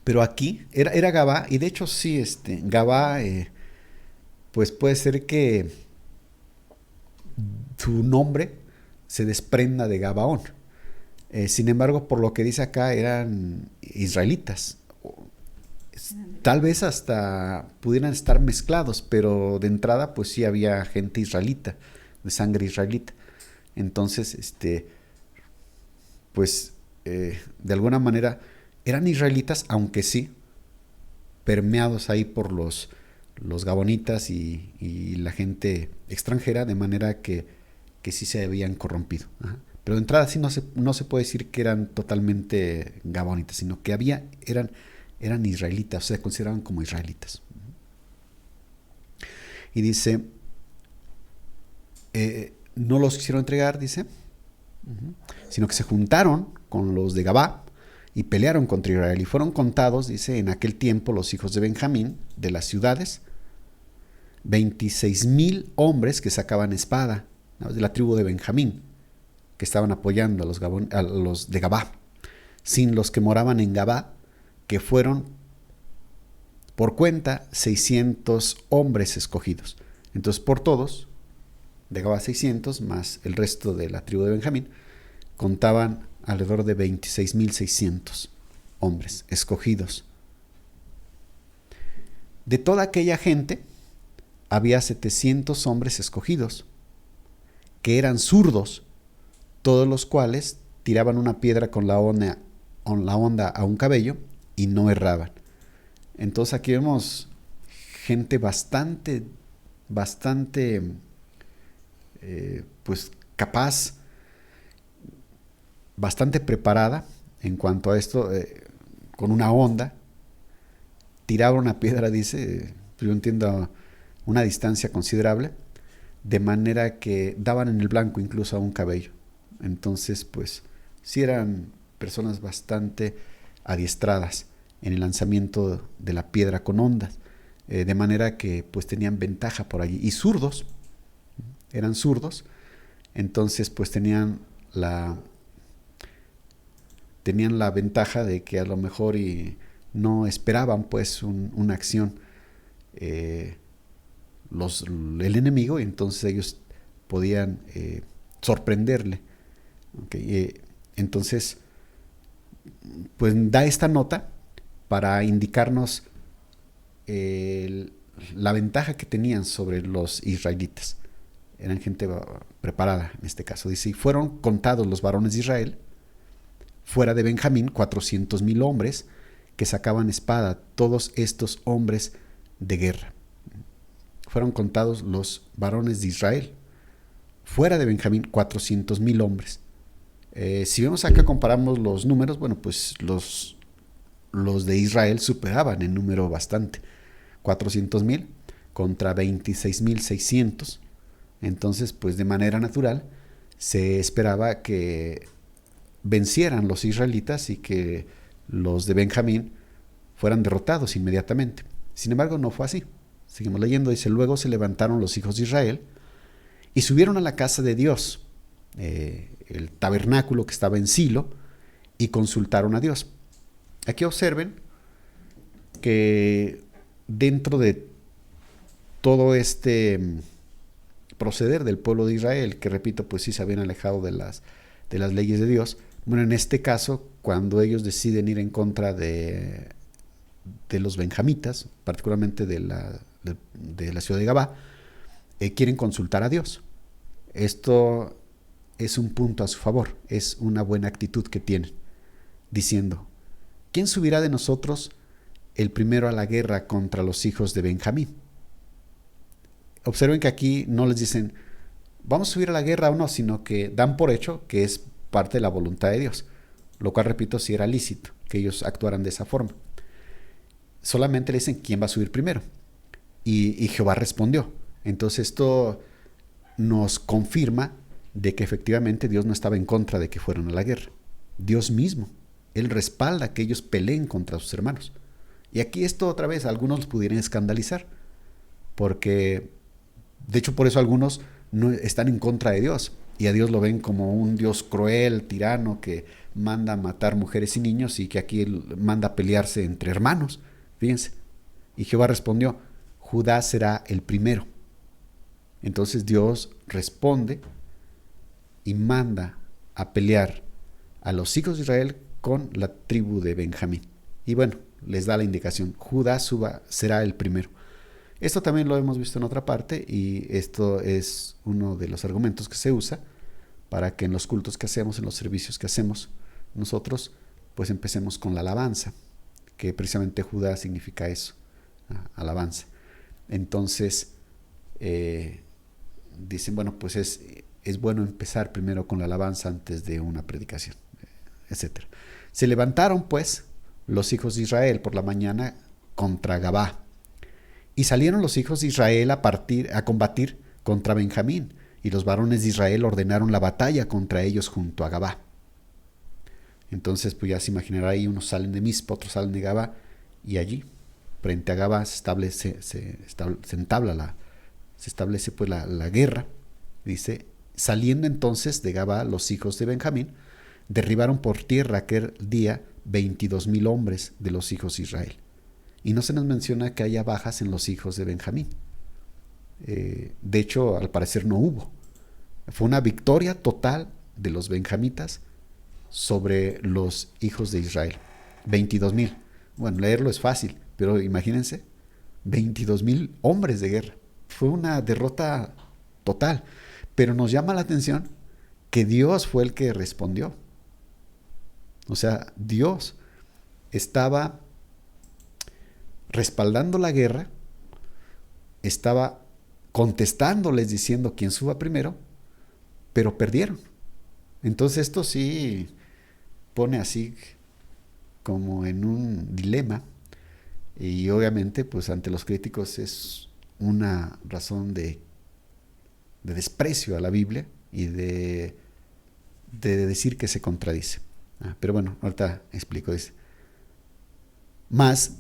Pero aquí era Gabá, y de hecho sí, Gabá, pues puede ser que su nombre se desprenda de Gabaón. Sin embargo, por lo que dice acá, eran israelitas. Tal vez hasta pudieran estar mezclados, pero de entrada pues sí había gente israelita, de sangre israelita. Entonces, pues de alguna manera eran israelitas, aunque sí permeados ahí por los gabonitas y la gente extranjera, de manera que sí se habían corrompido. Ajá. Pero de entrada sí no se puede decir que eran totalmente gabonitas, sino que eran israelitas, o sea, se consideraban como israelitas. Y dice, no los quisieron entregar, dice, sino que se juntaron con los de Gabá y pelearon contra Israel. Y fueron contados, dice, en aquel tiempo los hijos de Benjamín, de las ciudades, 26,000 hombres que sacaban espada, ¿no?, de la tribu de Benjamín, que estaban apoyando a los de Gabá, sin los que moraban en Gabá, que fueron por cuenta 600 hombres escogidos. Entonces, por todos, de Gabá 600, más el resto de la tribu de Benjamín, contaban alrededor de 26,600 hombres escogidos. De toda aquella gente, había 700 hombres escogidos, que eran zurdos, todos los cuales tiraban una piedra con la onda a un cabello y no erraban. Entonces aquí vemos gente bastante pues capaz, bastante preparada en cuanto a esto, con una onda, tiraba una piedra, dice, yo entiendo, una distancia considerable, de manera que daban en el blanco incluso a un cabello. Entonces, pues, sí eran personas bastante adiestradas en el lanzamiento de la piedra con ondas, de manera que pues tenían ventaja por allí. Y zurdos, eran zurdos, entonces pues tenían la ventaja de que a lo mejor no esperaban pues una acción el enemigo, y entonces ellos podían sorprenderle. Okay. Entonces, pues da esta nota para indicarnos la ventaja que tenían sobre los israelitas. Eran gente preparada en este caso. Dice, y fueron contados los varones de Israel, fuera de Benjamín, 400,000 hombres que sacaban espada, todos estos hombres de guerra. Fueron contados los varones de Israel, fuera de Benjamín, 400,000 hombres. Si vemos acá, comparamos los números, bueno, pues los de Israel superaban en número bastante. 400,000 contra 26,600. Entonces, pues de manera natural, se esperaba que vencieran los israelitas y que los de Benjamín fueran derrotados inmediatamente. Sin embargo, no fue así. Seguimos leyendo, dice, luego se levantaron los hijos de Israel y subieron a la casa de Dios, el tabernáculo que estaba en Silo, y consultaron a Dios. Aquí observen que dentro de todo este proceder del pueblo de Israel, que repito, pues sí se habían alejado de las leyes de Dios, bueno, en este caso, cuando ellos deciden ir en contra de los benjamitas, particularmente de la ciudad de Gabá, quieren consultar a Dios. Esto es un punto a su favor, es una buena actitud que tienen, diciendo, ¿quién subirá de nosotros el primero a la guerra contra los hijos de Benjamín? Observen que aquí no les dicen, vamos a subir a la guerra o no, sino que dan por hecho que es parte de la voluntad de Dios, lo cual, repito, sí era lícito que ellos actuaran de esa forma. Solamente le dicen quién va a subir primero, y Jehová respondió. Entonces esto nos confirma de que efectivamente Dios no estaba en contra de que fueran a la guerra. Dios mismo, Él respalda que ellos peleen contra sus hermanos. Y aquí esto otra vez, algunos los pudieran escandalizar. porque de hecho por eso algunos no están en contra de Dios y a Dios lo ven como un Dios cruel, tirano, que manda a matar mujeres y niños y que aquí él manda a pelearse entre hermanos. Fíjense. Y Jehová respondió: Judá será el primero. Entonces Dios responde y manda a pelear a los hijos de Israel con la tribu de Benjamín. Y bueno, les da la indicación: Judá será el primero. Esto también lo hemos visto en otra parte y esto es uno de los argumentos que se usa para que en los cultos que hacemos, en los servicios que hacemos nosotros, pues empecemos con la alabanza, que precisamente Judá significa eso, alabanza. Entonces dicen, bueno, pues es bueno empezar primero con la alabanza antes de una predicación, etc. Se levantaron pues los hijos de Israel por la mañana contra Gabá, y salieron los hijos de Israel a combatir contra Benjamín, y los varones de Israel ordenaron la batalla contra ellos junto a Gabá. Entonces pues ya se imaginará ahí, unos salen de Mizpa, otros salen de Gabá, y allí frente a Gabá se establece pues la guerra. Dice: saliendo entonces de Gabá los hijos de Benjamín, derribaron por tierra aquel día 22,000 hombres de los hijos de Israel. Y no se nos menciona que haya bajas en los hijos de Benjamín. De hecho, al parecer no hubo. Fue una victoria total de los benjamitas sobre los hijos de Israel. 22,000. Bueno, leerlo es fácil, pero imagínense, 22,000 hombres de guerra. Fue una derrota total. Pero nos llama la atención que Dios fue el que respondió. O sea, Dios estaba respaldando la guerra, estaba contestándoles diciendo quién suba primero, pero perdieron. Entonces esto sí pone así como en un dilema, y obviamente pues ante los críticos es una razón de desprecio a la Biblia y de decir que se contradice. Pero bueno, ahorita explico. Dice: mas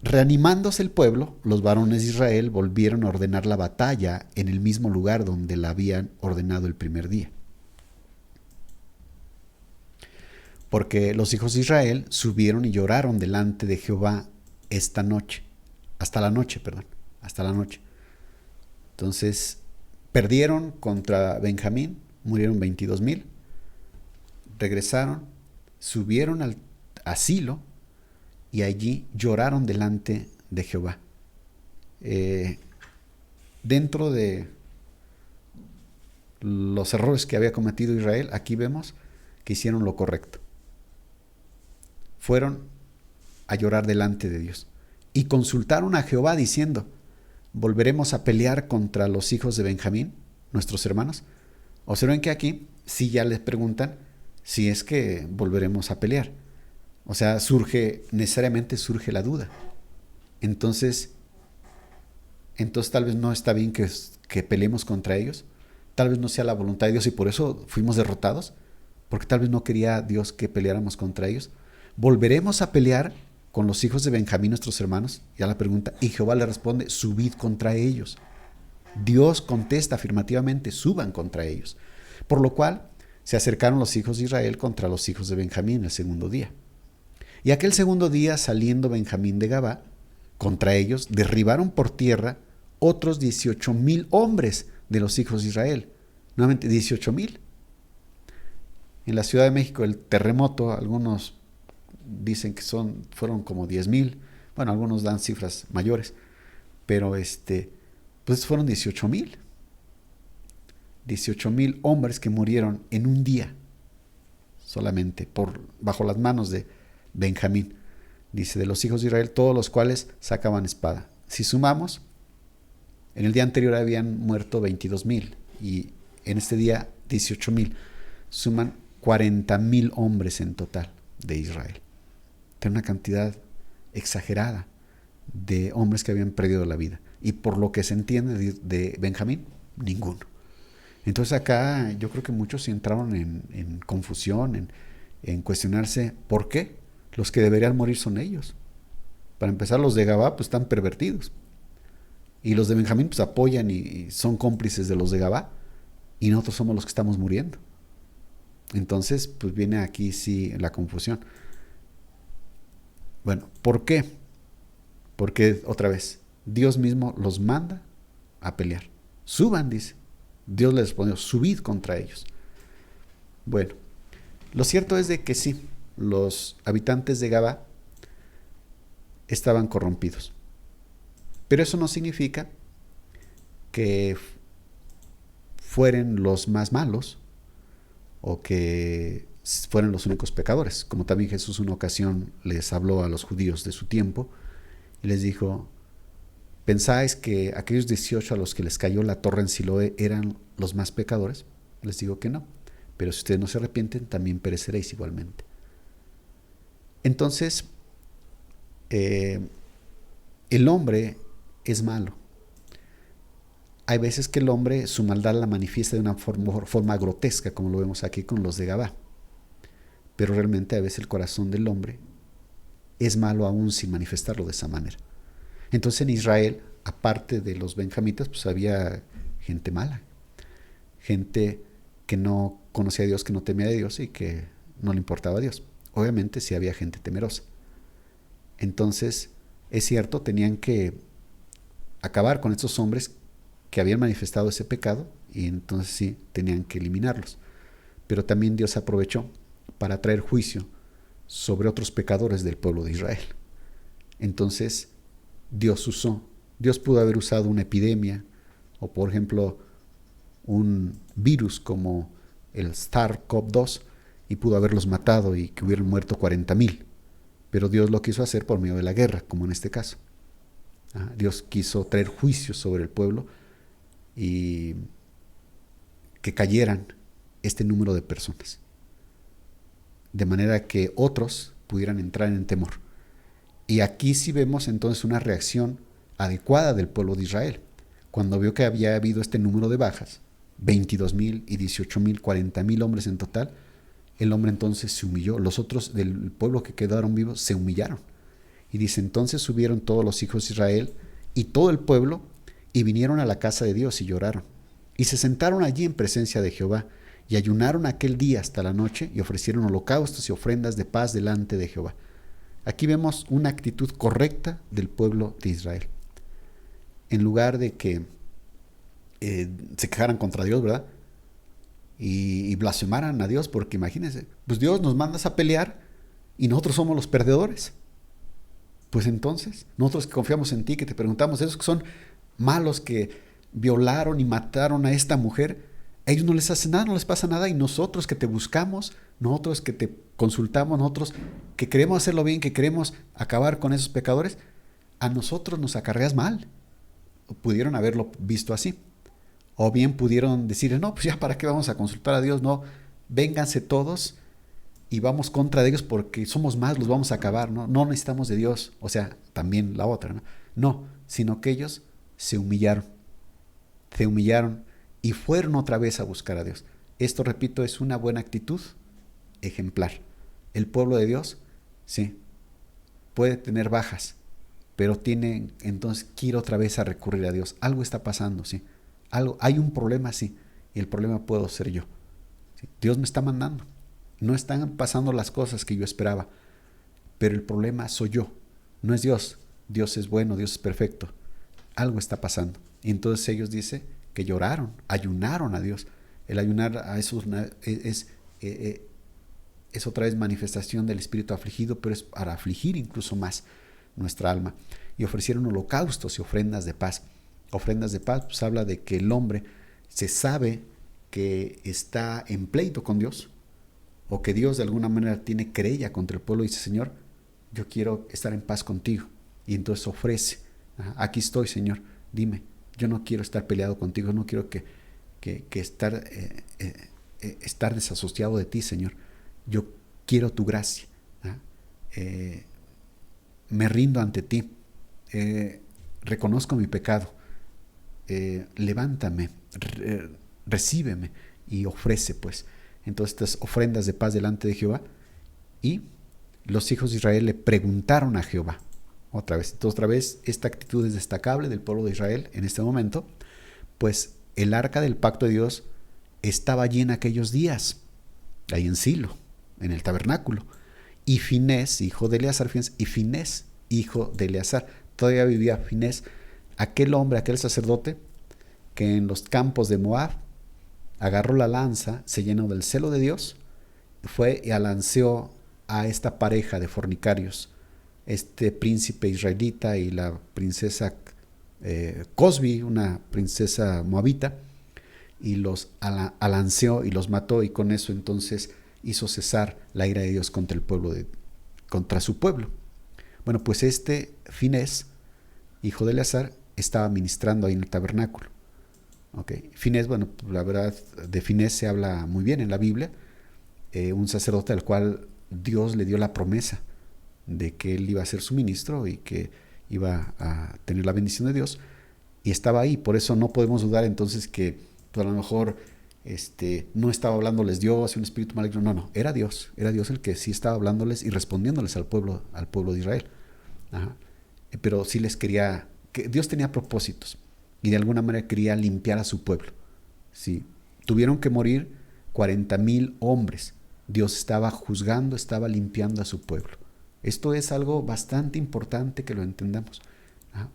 reanimándose el pueblo, los varones de Israel volvieron a ordenar la batalla en el mismo lugar donde la habían ordenado el primer día. Porque los hijos de Israel subieron y lloraron delante de Jehová hasta la noche. Entonces perdieron contra Benjamín, murieron 22,000, regresaron, subieron a Silo y allí lloraron delante de Jehová. Dentro de los errores que había cometido Israel, aquí vemos que hicieron lo correcto. Fueron a llorar delante de Dios y consultaron a Jehová diciendo: ¿volveremos a pelear contra los hijos de Benjamín, nuestros hermanos? Observen que aquí sí ya les preguntan si es que volveremos a pelear. O sea, necesariamente surge la duda. Entonces tal vez no está bien que peleemos contra ellos. Tal vez no sea la voluntad de Dios y por eso fuimos derrotados, porque tal vez no quería Dios que peleáramos contra ellos. ¿Volveremos a pelear con los hijos de Benjamín, nuestros hermanos? Ya la pregunta, y Jehová le responde: subid contra ellos. Dios contesta afirmativamente: suban contra ellos. Por lo cual se acercaron los hijos de Israel contra los hijos de Benjamín el segundo día. Y aquel segundo día, saliendo Benjamín de Gabá, contra ellos derribaron por tierra otros 18,000 hombres de los hijos de Israel. Nuevamente 18,000. En la Ciudad de México el terremoto, algunos dicen que fueron como 10,000. Bueno, algunos dan cifras mayores, pero pues fueron 18,000. 18,000 hombres que murieron en un día solamente bajo las manos de Benjamín. Dice: de los hijos de Israel, todos los cuales sacaban espada. Si sumamos, en el día anterior habían muerto 22,000 y en este día 18,000. Suman 40,000 hombres en total de Israel. Tiene una cantidad exagerada de hombres que habían perdido la vida. Y por lo que se entiende de Benjamín, ninguno. Entonces acá yo creo que muchos entraron en confusión, en cuestionarse por qué los que deberían morir son ellos. Para empezar, los de Gabá pues están pervertidos. Y los de Benjamín pues apoyan y son cómplices de los de Gabá, y nosotros somos los que estamos muriendo. Entonces, pues viene aquí sí la confusión. Bueno, ¿por qué? Porque otra vez, Dios mismo los manda a pelear. Suban, dice. Dios les respondió, subid contra ellos. Bueno, lo cierto es de que sí, los habitantes de Gabá estaban corrompidos. Pero eso no significa que fueran los más malos o que fueran los únicos pecadores. Como también Jesús una ocasión les habló a los judíos de su tiempo y les dijo, ¿pensáis que aquellos 18 a los que les cayó la torre en Siloé eran los más pecadores? Les digo que no, pero si ustedes no se arrepienten, también pereceréis igualmente. Entonces, el hombre es malo. Hay veces que el hombre su maldad la manifiesta de una forma grotesca, como lo vemos aquí con los de Gabá. Pero realmente a veces el corazón del hombre es malo aún sin manifestarlo de esa manera. Entonces en Israel, aparte de los benjamitas, pues había gente mala. Gente que no conocía a Dios, que no temía a Dios y que no le importaba a Dios. Obviamente sí había gente temerosa. Entonces, es cierto, tenían que acabar con estos hombres que habían manifestado ese pecado y entonces sí, tenían que eliminarlos. Pero también Dios aprovechó para traer juicio sobre otros pecadores del pueblo de Israel. Entonces, Dios pudo haber usado una epidemia o por ejemplo un virus como el SARS-CoV-2 y pudo haberlos matado y que hubieran muerto 40,000. Pero Dios lo quiso hacer por medio de la guerra, como en este caso. Dios quiso traer juicio sobre el pueblo y que cayeran este número de personas, de manera que otros pudieran entrar en temor. Y aquí sí vemos entonces una reacción adecuada del pueblo de Israel, cuando vio que había habido este número de bajas, 22,000 y 18,000, 40,000 hombres en total. El hombre entonces se humilló, los otros del pueblo que quedaron vivos se humillaron. Y dice, entonces subieron todos los hijos de Israel y todo el pueblo y vinieron a la casa de Dios y lloraron. Y se sentaron allí en presencia de Jehová y ayunaron aquel día hasta la noche y ofrecieron holocaustos y ofrendas de paz delante de Jehová. Aquí vemos una actitud correcta del pueblo de Israel. En lugar de que se quejaran contra Dios, ¿verdad? Y blasfemaran a Dios, porque imagínense, pues Dios nos mandas a pelear y nosotros somos los perdedores. Pues entonces, nosotros que confiamos en ti, que te preguntamos, esos que son malos, que violaron y mataron a esta mujer, a ellos no les hace nada, no les pasa nada, y nosotros que te buscamos, nosotros que te consultamos, nosotros que queremos hacerlo bien, que queremos acabar con esos pecadores, a nosotros nos acarreas mal. Pudieron haberlo visto así. O bien pudieron decir, no, pues ya para qué vamos a consultar a Dios, no, vénganse todos y vamos contra de ellos porque somos más, los vamos a acabar, no necesitamos de Dios. O sea, también la otra, no, sino que ellos se humillaron y fueron otra vez a buscar a Dios. Esto, repito, es una buena actitud ejemplar. El pueblo de Dios, sí, puede tener bajas, pero tiene entonces que ir otra vez a recurrir a Dios. Algo está pasando, sí. Hay un problema, sí, y el problema puedo ser yo. ¿Sí? Dios me está mandando. No están pasando las cosas que yo esperaba, pero el problema soy yo, no es Dios. Dios es bueno, Dios es perfecto. Algo está pasando. Y entonces ellos dicen que lloraron, ayunaron a Dios. El ayunar a eso es otra vez manifestación del espíritu afligido, pero es para afligir incluso más nuestra alma. Y ofrecieron holocaustos y ofrendas de paz. Ofrendas de paz, pues habla de que el hombre se sabe que está en pleito con Dios, o que Dios de alguna manera tiene querella contra el pueblo y dice, Señor, yo quiero estar en paz contigo. Y entonces ofrece, aquí estoy, Señor, dime, yo no quiero estar peleado contigo, no quiero estar desasociado de ti, Señor. Yo quiero tu gracia. Me rindo ante ti. Reconozco mi pecado. Levántame, recíbeme, y ofrece pues entonces estas ofrendas de paz delante de Jehová. Y los hijos de Israel le preguntaron a Jehová, Entonces, otra vez, esta actitud es destacable del pueblo de Israel en este momento, pues el arca del pacto de Dios estaba allí en aquellos días, ahí en Silo, en el tabernáculo. Y Finés, hijo de Eleazar, todavía vivía Finés, aquel hombre, aquel sacerdote, que en los campos de Moab agarró la lanza, se llenó del celo de Dios, fue y alanceó a esta pareja de fornicarios, este príncipe israelita y la princesa Cosbi, una princesa moabita, y los alanceó y los mató, y con eso entonces hizo cesar la ira de Dios contra su pueblo. Bueno, pues este Finés, hijo de Eleazar, estaba ministrando ahí en el tabernáculo. Finés, bueno, la verdad de Finés se habla muy bien en la Biblia, un sacerdote al cual Dios le dio la promesa de que él iba a ser su ministro y que iba a tener la bendición de Dios, y estaba ahí. Por eso no podemos dudar entonces que pues, a lo mejor no estaba hablándoles Dios, un espíritu maligno. No, era Dios el que sí estaba hablándoles y respondiéndoles al pueblo de Israel. Ajá. Pero sí les quería, que Dios tenía propósitos y de alguna manera quería limpiar a su pueblo. Sí. Tuvieron que morir 40,000 hombres. Dios estaba juzgando, estaba limpiando a su pueblo. Esto es algo bastante importante que lo entendamos,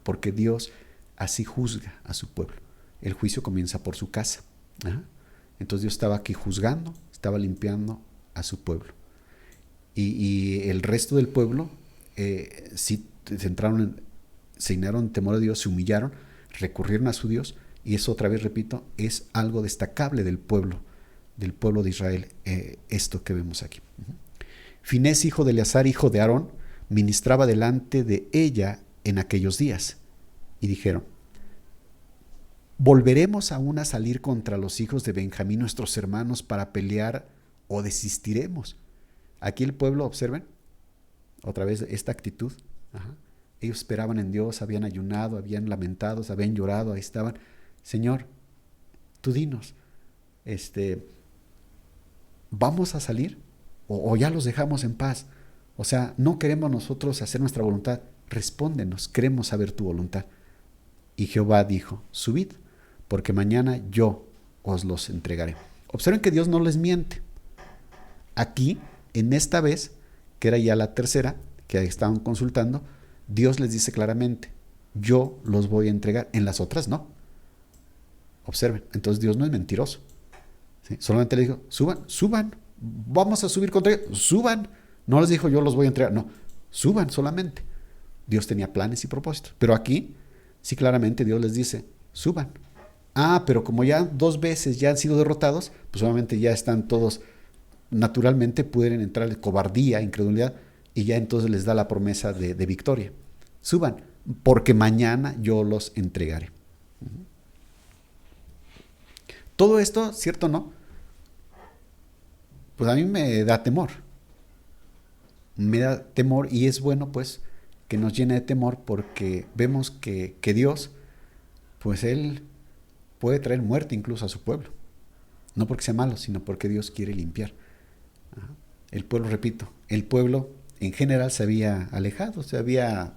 porque Dios así juzga a su pueblo. El juicio comienza por su casa. Entonces Dios estaba aquí juzgando, estaba limpiando a su pueblo. Y el resto del pueblo sí se llenaron de temor a Dios, se humillaron, recurrieron a su Dios, y eso, otra vez repito, es algo destacable del pueblo de Israel, esto que vemos aquí. Finés, hijo de Eleazar, hijo de Aarón, ministraba delante de ella en aquellos días. Y dijeron: ¿volveremos aún a salir contra los hijos de Benjamín, nuestros hermanos, para pelear, o desistiremos? Aquí el pueblo, observen, otra vez esta actitud. Ellos esperaban en Dios, habían ayunado, habían lamentado, habían llorado, ahí estaban. Señor, tú dinos, ¿vamos a salir? ¿O ya los dejamos en paz? O sea, no queremos nosotros hacer nuestra voluntad. Respóndenos, queremos saber tu voluntad. Y Jehová dijo: subid, porque mañana yo os los entregaré. Observen que Dios no les miente. Aquí, en esta vez, que era ya la tercera, que estaban consultando, Dios les dice claramente: yo los voy a entregar. En las otras no. Observen, entonces Dios no es mentiroso. ¿Sí? Solamente le dijo: suban, vamos a subir contra ellos, suban. No les dijo: yo los voy a entregar. No, suban solamente. Dios tenía planes y propósitos. Pero aquí, sí, claramente Dios les dice: suban. Pero como ya 2 veces ya han sido derrotados, pues solamente ya están todos, naturalmente pueden entrar en cobardía, incredulidad, y ya entonces les da la promesa de victoria. Suban, porque mañana yo los entregaré. Todo esto, ¿cierto o no? Pues a mí me da temor. Me da temor, y es bueno pues que nos llene de temor, porque vemos que Dios, pues Él puede traer muerte incluso a su pueblo. No porque sea malo, sino porque Dios quiere limpiar. El pueblo, repito, el pueblo en general se había alejado, se había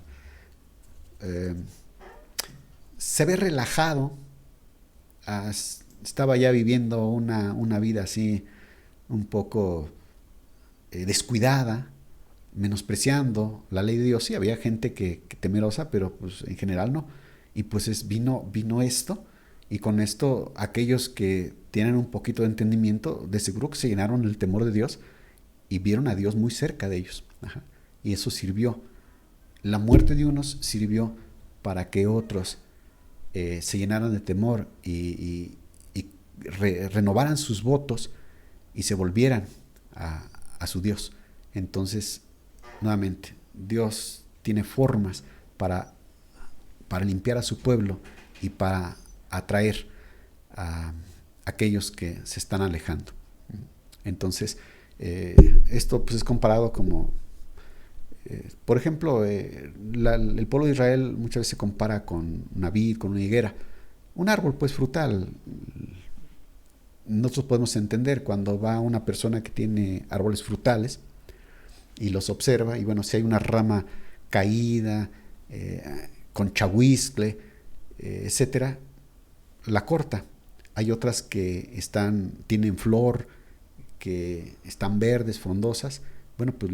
relajado, estaba ya viviendo una vida así un poco descuidada, menospreciando la ley de Dios. Sí, había gente que temerosa, pero pues en general no. Y pues vino esto, y con esto aquellos que tienen un poquito de entendimiento, de seguro que se llenaron del temor de Dios y vieron a Dios muy cerca de ellos. Y eso sirvió. La muerte de unos sirvió para que otros se llenaran de temor y renovaran sus votos y se volvieran a su Dios. Entonces, nuevamente, Dios tiene formas para limpiar a su pueblo y para atraer a aquellos que se están alejando. Entonces, esto pues es comparado como, por ejemplo, el pueblo de Israel muchas veces se compara con una vid, con una higuera, un árbol pues frutal. Nosotros podemos entender cuando va una persona que tiene árboles frutales y los observa, y bueno, si hay una rama caída, con chahuizcle, etcétera, la corta. Hay otras que tienen flor, que están verdes, frondosas. Bueno, pues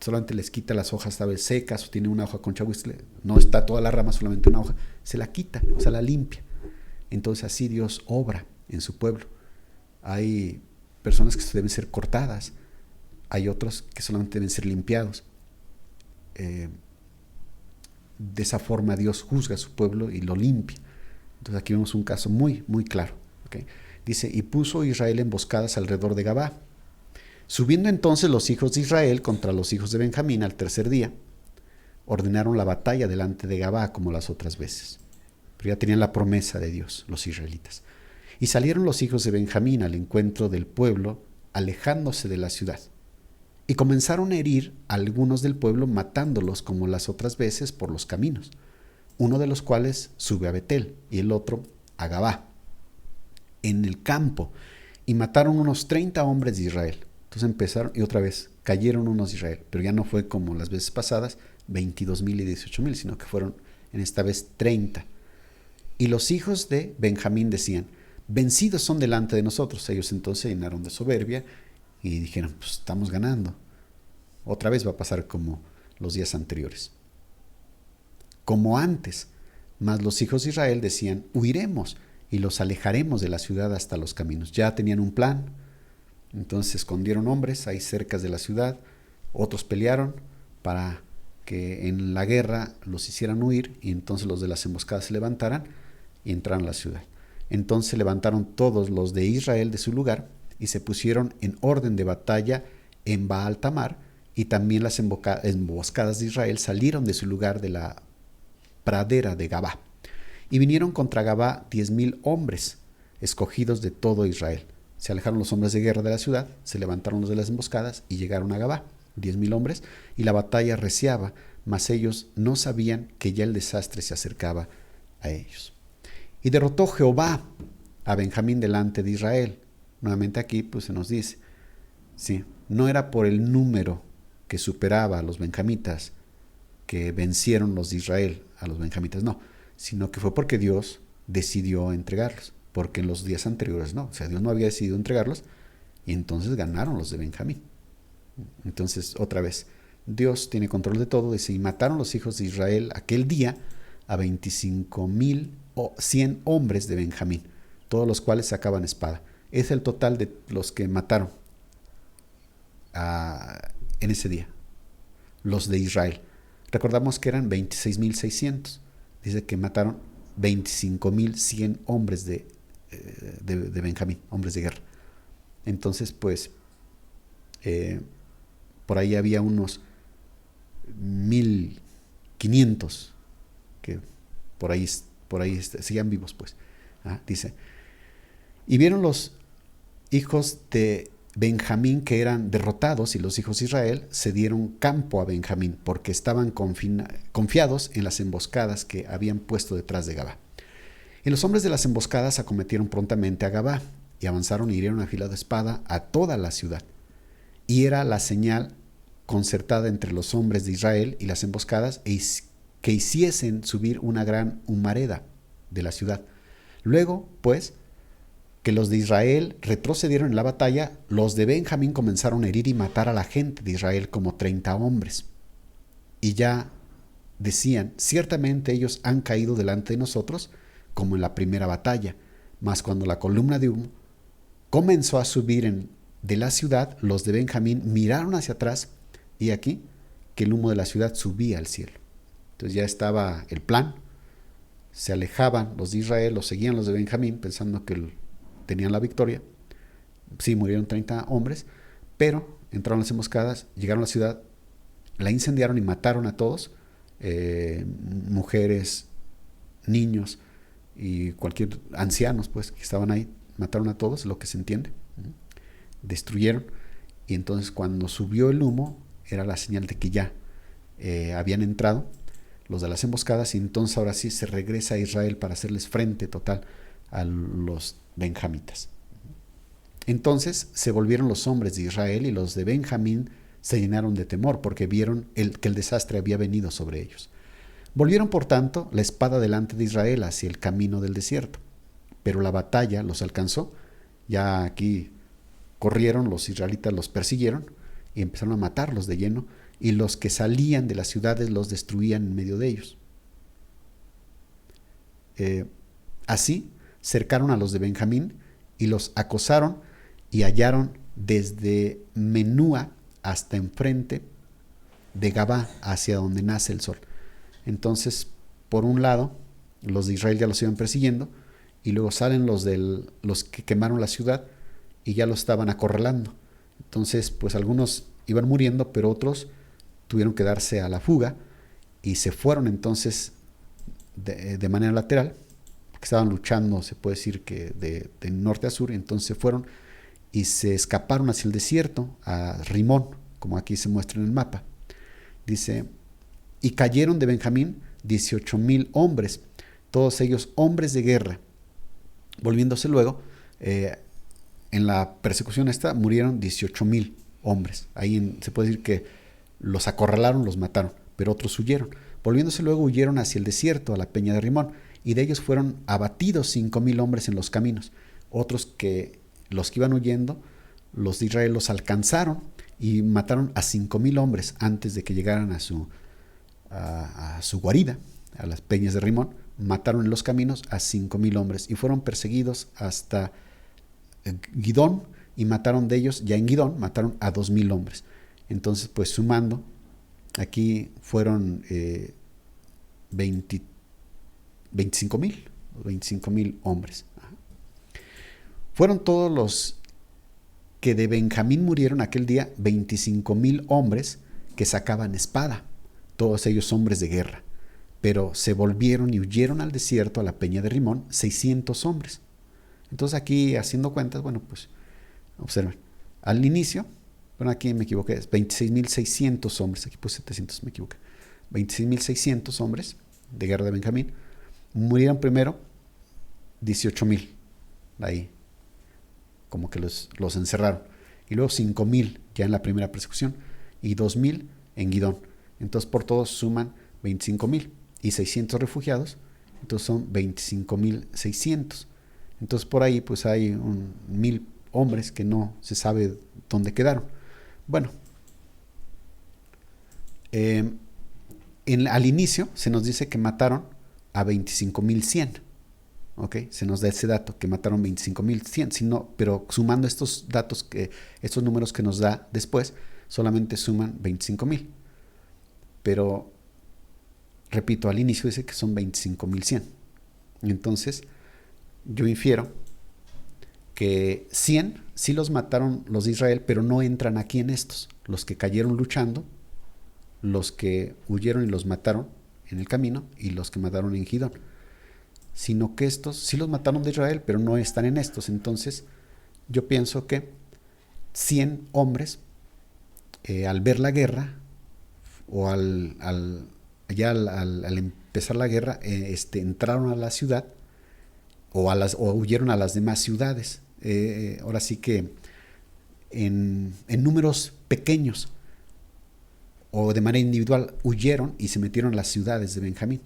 solamente les quita las hojas tal vez secas, o tiene una hoja con chahuizcle, no está toda la rama, solamente una hoja, se la quita, o sea, la limpia. Entonces así Dios obra en su pueblo. Hay personas que deben ser cortadas, hay otros que solamente deben ser limpiados. De esa forma Dios juzga a su pueblo y lo limpia. Entonces aquí vemos un caso muy, muy claro. ¿Okay? Dice, y puso Israel emboscadas alrededor de Gabá. Subiendo entonces los hijos de Israel contra los hijos de Benjamín al tercer día, ordenaron la batalla delante de Gabá como las otras veces. Pero ya tenían la promesa de Dios, los israelitas. Y salieron los hijos de Benjamín al encuentro del pueblo, alejándose de la ciudad. Y comenzaron a herir a algunos del pueblo, matándolos como las otras veces por los caminos. Uno de los cuales sube a Betel y el otro a Gabá, en el campo, y mataron unos 30 hombres de Israel. Entonces empezaron, y otra vez, cayeron unos de Israel, pero ya no fue como las veces pasadas, 22,000 y 18,000, sino que fueron en esta vez 30. Y los hijos de Benjamín decían, vencidos son delante de nosotros. Ellos entonces se llenaron de soberbia y dijeron, pues estamos ganando. Otra vez va a pasar como los días anteriores. Como antes, mas los hijos de Israel decían, huiremos y los alejaremos de la ciudad hasta los caminos. Ya tenían un plan. Entonces escondieron hombres ahí cerca de la ciudad, otros pelearon para que en la guerra los hicieran huir, y entonces los de las emboscadas se levantaran y entraron a la ciudad. Entonces levantaron todos los de Israel de su lugar y se pusieron en orden de batalla en Baal Tamar, y también las emboscadas de Israel salieron de su lugar de la pradera de Gabá. Y vinieron contra Gabá 10,000 hombres, escogidos de todo Israel. Se alejaron los hombres de guerra de la ciudad, se levantaron los de las emboscadas y llegaron a Gabá, 10,000 hombres, y la batalla arreciaba, mas ellos no sabían que ya el desastre se acercaba a ellos. Y derrotó Jehová a Benjamín delante de Israel. Nuevamente aquí pues se nos dice, sí, no era por el número que superaba a los benjamitas que vencieron los de Israel a los benjamitas, no, sino que fue porque Dios decidió entregarlos. Porque en los días anteriores no, o sea, Dios no había decidido entregarlos, y entonces ganaron los de Benjamín. Entonces, otra vez, Dios tiene control de todo, dice, y mataron los hijos de Israel aquel día a 25,100 hombres de Benjamín, todos los cuales sacaban espada. Es el total de los que mataron en ese día, los de Israel. Recordamos que eran 26,600, dice que mataron 25,100 hombres de Benjamín, hombres de guerra. Entonces, pues, por ahí había unos 1,500 que por ahí seguían vivos, pues. Dice, y vieron los hijos de Benjamín que eran derrotados, y los hijos de Israel se dieron campo a Benjamín, porque estaban confiados en las emboscadas que habían puesto detrás de Gabá. Y los hombres de las emboscadas acometieron prontamente a Gabá, y avanzaron y hirieron a filo de espada a toda la ciudad. Y era la señal concertada entre los hombres de Israel y las emboscadas, que hiciesen subir una gran humareda de la ciudad. Luego, pues, que los de Israel retrocedieron en la batalla, los de Benjamín comenzaron a herir y matar a la gente de Israel como 30 hombres. Y ya decían, ciertamente ellos han caído delante de nosotros, como en la primera batalla. Mas cuando la columna de humo comenzó a subir de la ciudad, los de Benjamín miraron hacia atrás, y aquí que el humo de la ciudad subía al cielo. Entonces ya estaba el plan, se alejaban los de Israel, los seguían los de Benjamín, pensando que tenían la victoria. Sí, murieron 30 hombres, pero entraron las emboscadas, llegaron a la ciudad, la incendiaron y mataron a todos, mujeres, niños y cualquier ancianos, pues, que estaban ahí. Mataron a todos, lo que se entiende. Destruyeron, y entonces cuando subió el humo era la señal de que ya habían entrado los de las emboscadas, y entonces ahora sí se regresa a Israel para hacerles frente total a los benjamitas. Entonces se volvieron los hombres de Israel, y los de Benjamín se llenaron de temor, porque vieron que el desastre había venido sobre ellos. Volvieron, por tanto, la espada delante de Israel hacia el camino del desierto. Pero la batalla los alcanzó. Ya aquí corrieron, los israelitas los persiguieron y empezaron a matarlos de lleno, y los que salían de las ciudades los destruían en medio de ellos. Así cercaron a los de Benjamín y los acosaron y hallaron desde Menúa hasta enfrente de Gabá, hacia donde nace el sol. Entonces, por un lado, los de Israel ya los iban persiguiendo, y luego salen los que quemaron la ciudad y ya los estaban acorralando. Entonces, pues algunos iban muriendo, pero otros tuvieron que darse a la fuga y se fueron entonces de manera lateral, porque estaban luchando, se puede decir que de norte a sur. Entonces se fueron y se escaparon hacia el desierto, a Rimón, como aquí se muestra en el mapa. Dice, y cayeron de Benjamín 18,000 hombres, todos ellos hombres de guerra. Volviéndose luego, en la persecución esta murieron 18,000 hombres. Ahí se puede decir que los acorralaron, los mataron, pero otros huyeron. Volviéndose luego, huyeron hacia el desierto, a la peña de Rimón, y de ellos fueron abatidos 5,000 hombres en los caminos. Otros los que iban huyendo, los de Israel los alcanzaron y mataron a 5,000 hombres antes de que llegaran a su guarida, a las peñas de Rimón. Mataron en los caminos a 5,000 hombres y fueron perseguidos hasta Gidón, y mataron de ellos, ya en Gidón, mataron a 2,000 hombres. Entonces, pues sumando, aquí fueron 25,000 hombres. Ajá. Fueron todos los que de Benjamín murieron aquel día, 25,000 hombres que sacaban espada, todos ellos hombres de guerra. Pero se volvieron y huyeron al desierto, a la peña de Rimón, 600 hombres. Entonces aquí, haciendo cuentas, bueno, pues observen, al inicio, bueno, aquí me equivoqué, es 26,600 hombres, aquí puse 700, me equivoqué, 26,600 hombres de guerra de Benjamín. Murieron primero 18,000, ahí, como que los encerraron, y luego 5,000 ya en la primera persecución, y 2,000 en Gidón. Entonces por todos suman 25,000, y 600 refugiados, entonces son 25,600. Entonces por ahí pues hay 1,000 hombres que no se sabe dónde quedaron. Bueno, al inicio se nos dice que mataron a 25,100. ¿Ok? Se nos da ese dato, que mataron 25,100, pero sumando estos datos, estos números que nos da después, solamente suman 25,000. Pero, repito, al inicio dice que son 25,100. Entonces, yo infiero que 100 sí los mataron los de Israel, pero no entran aquí en estos. Los que cayeron luchando, los que huyeron y los mataron en el camino, y los que mataron en Gidón. Sino que estos sí los mataron de Israel, pero no están en estos. Entonces, yo pienso que 100 hombres, al ver la guerra, o al empezar la guerra, entraron a la ciudad, o huyeron a las demás ciudades. Ahora sí que en números pequeños o de manera individual huyeron y se metieron a las ciudades de Benjamín,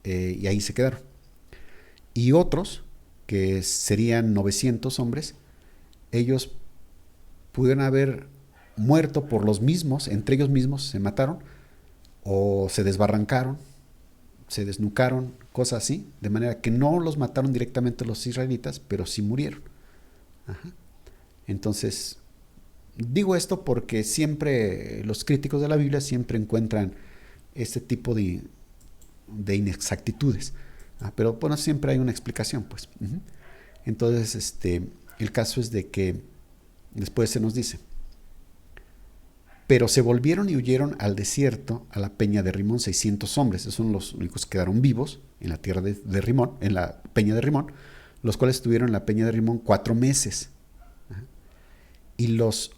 y ahí se quedaron. Y otros, que serían 900 hombres, ellos pudieron haber muerto por los mismos, entre ellos mismos se mataron, o se desbarrancaron, se desnucaron, cosas así, de manera que no los mataron directamente los israelitas, pero sí murieron. Ajá. Entonces, digo esto porque siempre los críticos de la Biblia siempre encuentran este tipo de inexactitudes, pero bueno, siempre hay una explicación, pues. Uh-huh. Entonces, el caso es de que después se nos dice: pero se volvieron y huyeron al desierto, a la peña de Rimón, 600 hombres. Esos son los únicos que quedaron vivos en la tierra de Rimón, en la peña de Rimón, los cuales estuvieron en la peña de Rimón 4 meses. Y los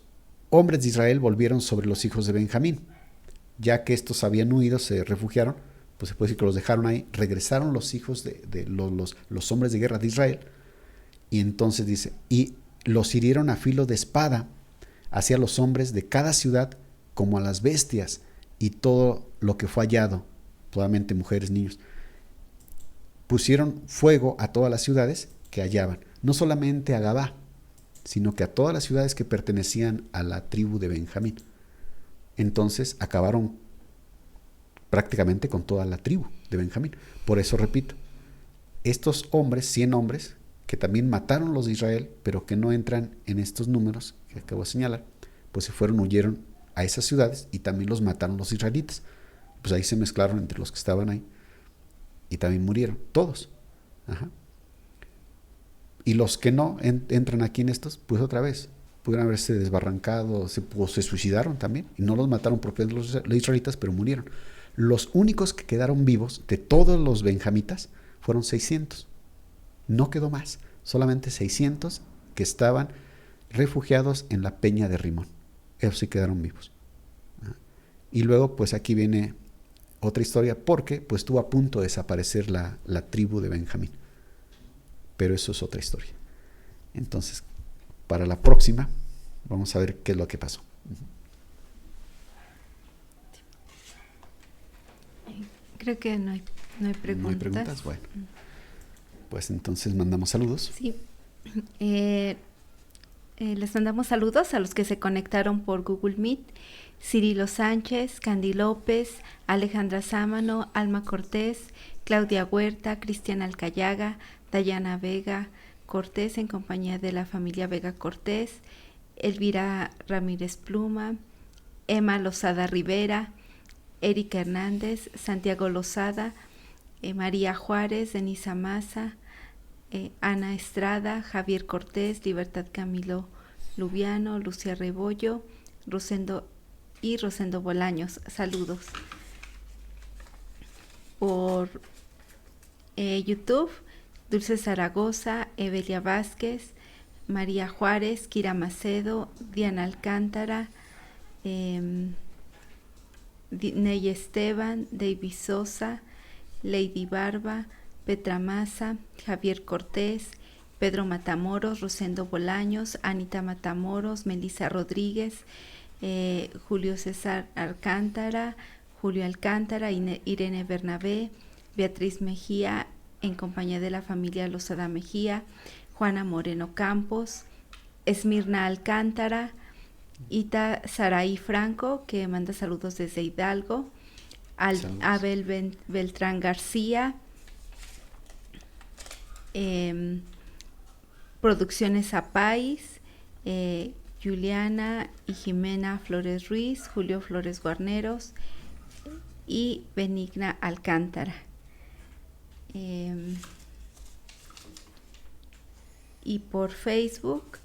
hombres de Israel volvieron sobre los hijos de Benjamín. Ya que estos habían huido, se refugiaron, pues se puede decir que los dejaron ahí. Regresaron los hijos de los hombres de guerra de Israel, y entonces dice, y los hirieron a filo de espada hacia los hombres de cada ciudad, como a las bestias, y todo lo que fue hallado totalmente mujeres, niños, pusieron fuego a todas las ciudades que hallaban, no solamente a Gabá, sino que a todas las ciudades que pertenecían a la tribu de Benjamín. Entonces acabaron prácticamente con toda la tribu de Benjamín. Por eso repito, estos hombres, 100 hombres, que también mataron los de Israel, pero que no entran en estos números que acabo de señalar, pues se fueron, huyeron a esas ciudades y también los mataron los israelitas. Pues ahí se mezclaron entre los que estaban ahí y también murieron, todos. Ajá. Y los que no entran aquí en estos, pues otra vez, pudieron haberse desbarrancado o se suicidaron también, y no los mataron propiamente los israelitas, pero murieron. Los únicos que quedaron vivos de todos los benjamitas fueron 600. No quedó más, solamente 600 que estaban refugiados en la peña de Rimón. Ellos sí quedaron vivos. Y luego, pues aquí viene otra historia, porque pues estuvo a punto de desaparecer la tribu de Benjamín. Pero eso es otra historia. Entonces, para la próxima, vamos a ver qué es lo que pasó. Creo que no hay preguntas. ¿No hay preguntas? Bueno. Pues entonces mandamos saludos. Sí. Les mandamos saludos a los que se conectaron por Google Meet. Cirilo Sánchez, Candy López, Alejandra Sámano, Alma Cortés, Claudia Huerta, Cristian Alcayaga, Dayana Vega Cortés en compañía de la familia Vega Cortés, Elvira Ramírez Pluma, Emma Lozada Rivera, Erika Hernández, Santiago Lozada, María Juárez, Denisa Maza, Ana Estrada, Javier Cortés, Libertad Camilo Lubiano, Lucia Rebollo, Rosendo Bolaños. Saludos. Por YouTube, Dulce Zaragoza, Evelia Vázquez, María Juárez, Kira Macedo, Diana Alcántara, Ney Esteban, David Sosa, Lady Barba, Petra Maza, Javier Cortés, Pedro Matamoros, Rosendo Bolaños, Anita Matamoros, Melissa Rodríguez, Julio César Alcántara, Julio Alcántara, Irene Bernabé, Beatriz Mejía en compañía de la familia Lozada Mejía, Juana Moreno Campos, Esmirna Alcántara, Ita Saraí Franco, que manda saludos desde Hidalgo, Abel Beltrán García, Producciones Apais, Juliana y Jimena Flores Ruiz, Julio Flores Guarneros y Benigna Alcántara. Y por Facebook,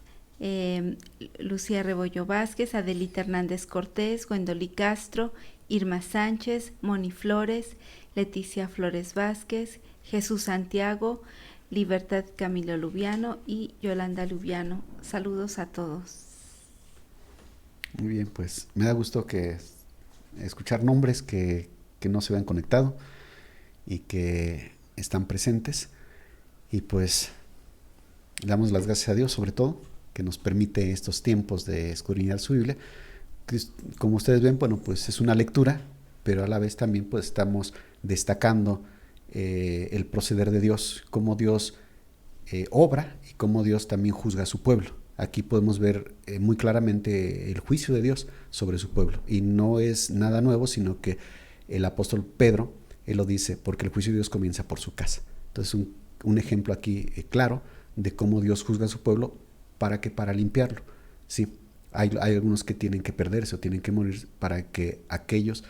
Lucía Rebollo Vázquez, Adelita Hernández Cortés, Gwendolí Castro, Irma Sánchez, Moni Flores, Leticia Flores Vázquez, Jesús Santiago, Libertad Camilo Lubiano y Yolanda Lubiano. Saludos a todos. Muy bien, pues me da gusto que escuchar nombres que no se habían conectado y que están presentes, y pues damos las gracias a Dios sobre todo que nos permite estos tiempos de escudriñar su Biblia. Como ustedes ven, bueno, pues es una lectura, pero a la vez también pues estamos destacando el proceder de Dios, cómo Dios obra y cómo Dios también juzga a su pueblo. Aquí podemos ver muy claramente el juicio de Dios sobre su pueblo, y no es nada nuevo, sino que el apóstol Pedro, él lo dice, porque el juicio de Dios comienza por su casa. Entonces un ejemplo aquí claro de cómo Dios juzga a su pueblo. Para limpiarlo. Sí, hay algunos que tienen que perderse o tienen que morir para que aquellos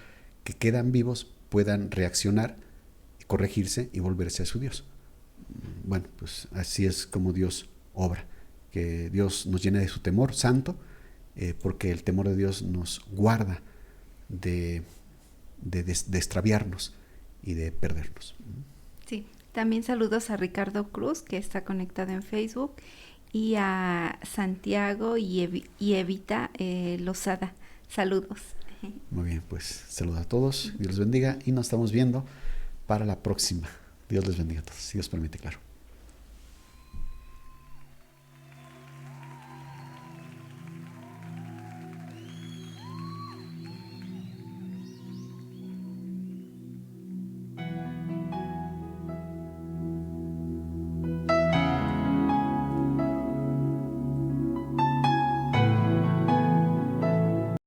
que quedan vivos puedan reaccionar, corregirse y volverse a su Dios. Bueno, pues así es como Dios obra, que Dios nos llene de su temor santo, porque el temor de Dios nos guarda de extraviarnos y de perdernos. Sí, también saludos a Ricardo Cruz, que está conectado en Facebook, y a Santiago y Evita Lozada. Saludos. Muy bien, pues saludos a todos, Dios les bendiga, y nos estamos viendo para la próxima. Dios les bendiga a todos, si Dios permite, claro.